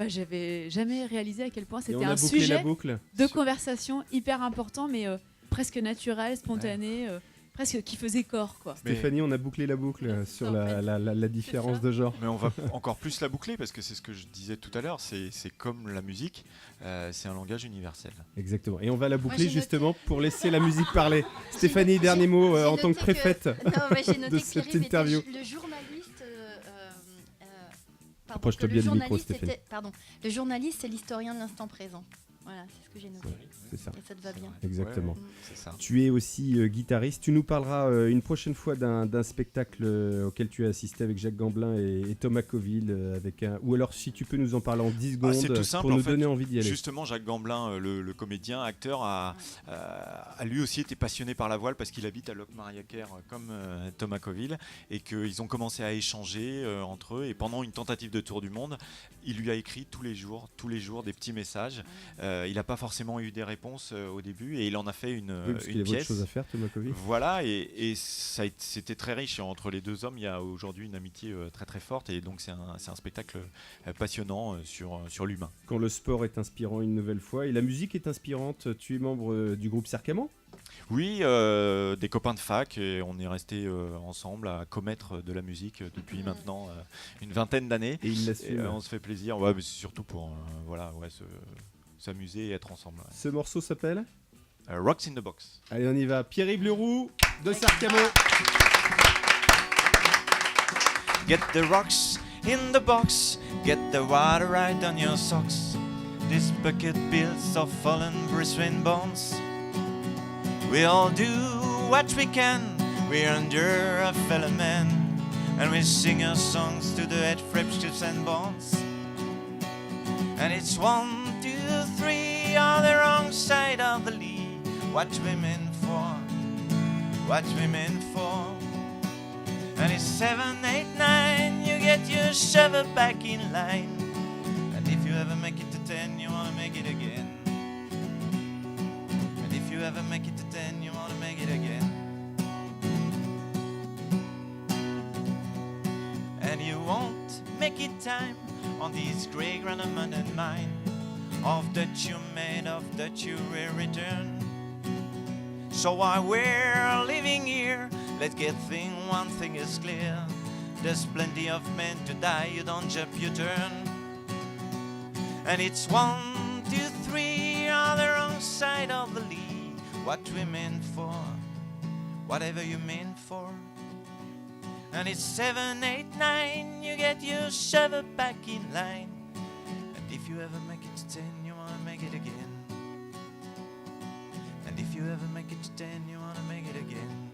J'avais jamais réalisé à quel point c'était un sujet de conversation hyper important, mais presque naturel, spontané, presque qui faisait corps, quoi. Stéphanie, on a bouclé la boucle sur la différence de genre. Mais on va encore plus la boucler, parce que c'est ce que je disais tout à l'heure, c'est comme la musique, c'est un langage universel. Exactement. Et on va la boucler justement pour laisser la musique parler. Stéphanie, dernier mot en tant que préfète de cette interview. Le journaliste... Approche-toi bien du micro, Stéphanie. Le journaliste, c'est l'historien de l'instant présent. Voilà, c'est ce que j'ai noté. C'est ça. Et ça te va bien. Exactement. Ouais, c'est ça. Tu es aussi guitariste. Tu nous parleras une prochaine fois d'un spectacle auquel tu as assisté avec Jacques Gamblin et Thomas Coville. Ou alors, si tu peux nous en parler en 10 secondes c'est tout simple, pour nous donner envie d'y aller. Justement, Jacques Gamblin, le comédien, acteur, a lui aussi été passionné par la voile parce qu'il habite à Locmariaquer comme Thomas Coville, et qu'ils ont commencé à échanger entre eux. Et pendant une tentative de tour du monde, il lui a écrit tous les jours des petits messages. Il n'a pas forcément eu des réponses au début, et il en a fait une parce qu'il y avait pièce. autre chose à faire, Thomas Coville. Voilà, et c'était très riche. Et entre les 2 hommes, il y a aujourd'hui une amitié très très forte, et donc c'est un spectacle passionnant sur l'humain. Quand le sport est inspirant une nouvelle fois, et la musique est inspirante, tu es membre du groupe Cercamon? Oui, des copains de fac et on est restés ensemble à commettre de la musique depuis maintenant une vingtaine d'années. Et il l'assume. on se fait plaisir, ouais, mais c'est surtout pour s'amuser et être ensemble. Ouais. Ce morceau s'appelle Rocks in the Box. Allez, on y va. Pierre-Yves Leroux de Sarcamo. Get the rocks in the box, get the water right on your socks. This bucket builds of fallen Brisbane bones. We all do what we can, we're under a fellow man, and we sing our songs to the head friendships and bonds. And it's 1, 2, 3 on the wrong side of the lee. What we meant for, what we meant for. And it's 7, 8, 9, you get your shovel back in line. And if you ever make it to 10, you wanna make it again. And if you ever make it to 10, you wanna make it again. And you won't make it time on these grey granite and mine. Of that you made, of that you will return. So while we're living here, let's get one thing is clear. There's plenty of men to die, you don't jump, you turn. And it's 1, 2, 3 on the wrong side of the lee. What we meant for, whatever you meant for. And it's 7, 8, 9, you get your shovel back in line. And if you ever make it to 10, you wanna make it again. And if you ever make it to 10, you wanna make it again.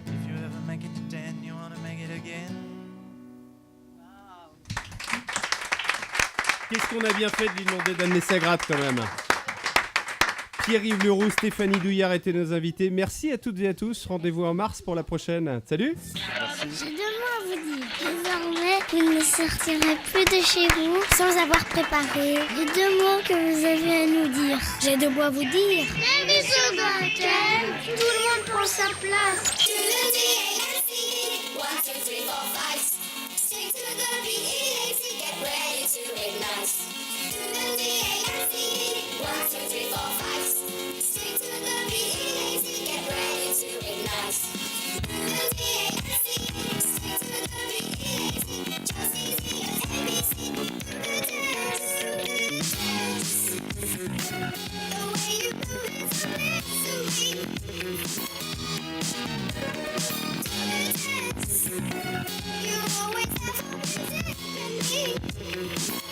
And if you ever make it to 10, you wanna make it again. Qu'est-ce qu'on a bien fait de lui demander d'amener sa gratte quand même. Pierre-Yves Leroux, Stéphanie Douillard étaient nos invités. Merci à toutes et à tous. Rendez-vous en mars pour la prochaine. Salut. J'ai deux mots à vous dire. Désormais, vous ne sortirez plus de chez vous sans avoir préparé les deux mots que vous avez à nous dire. J'ai deux mots à vous dire. Les bisous dans le thème. Tout le monde prend sa place. You always have a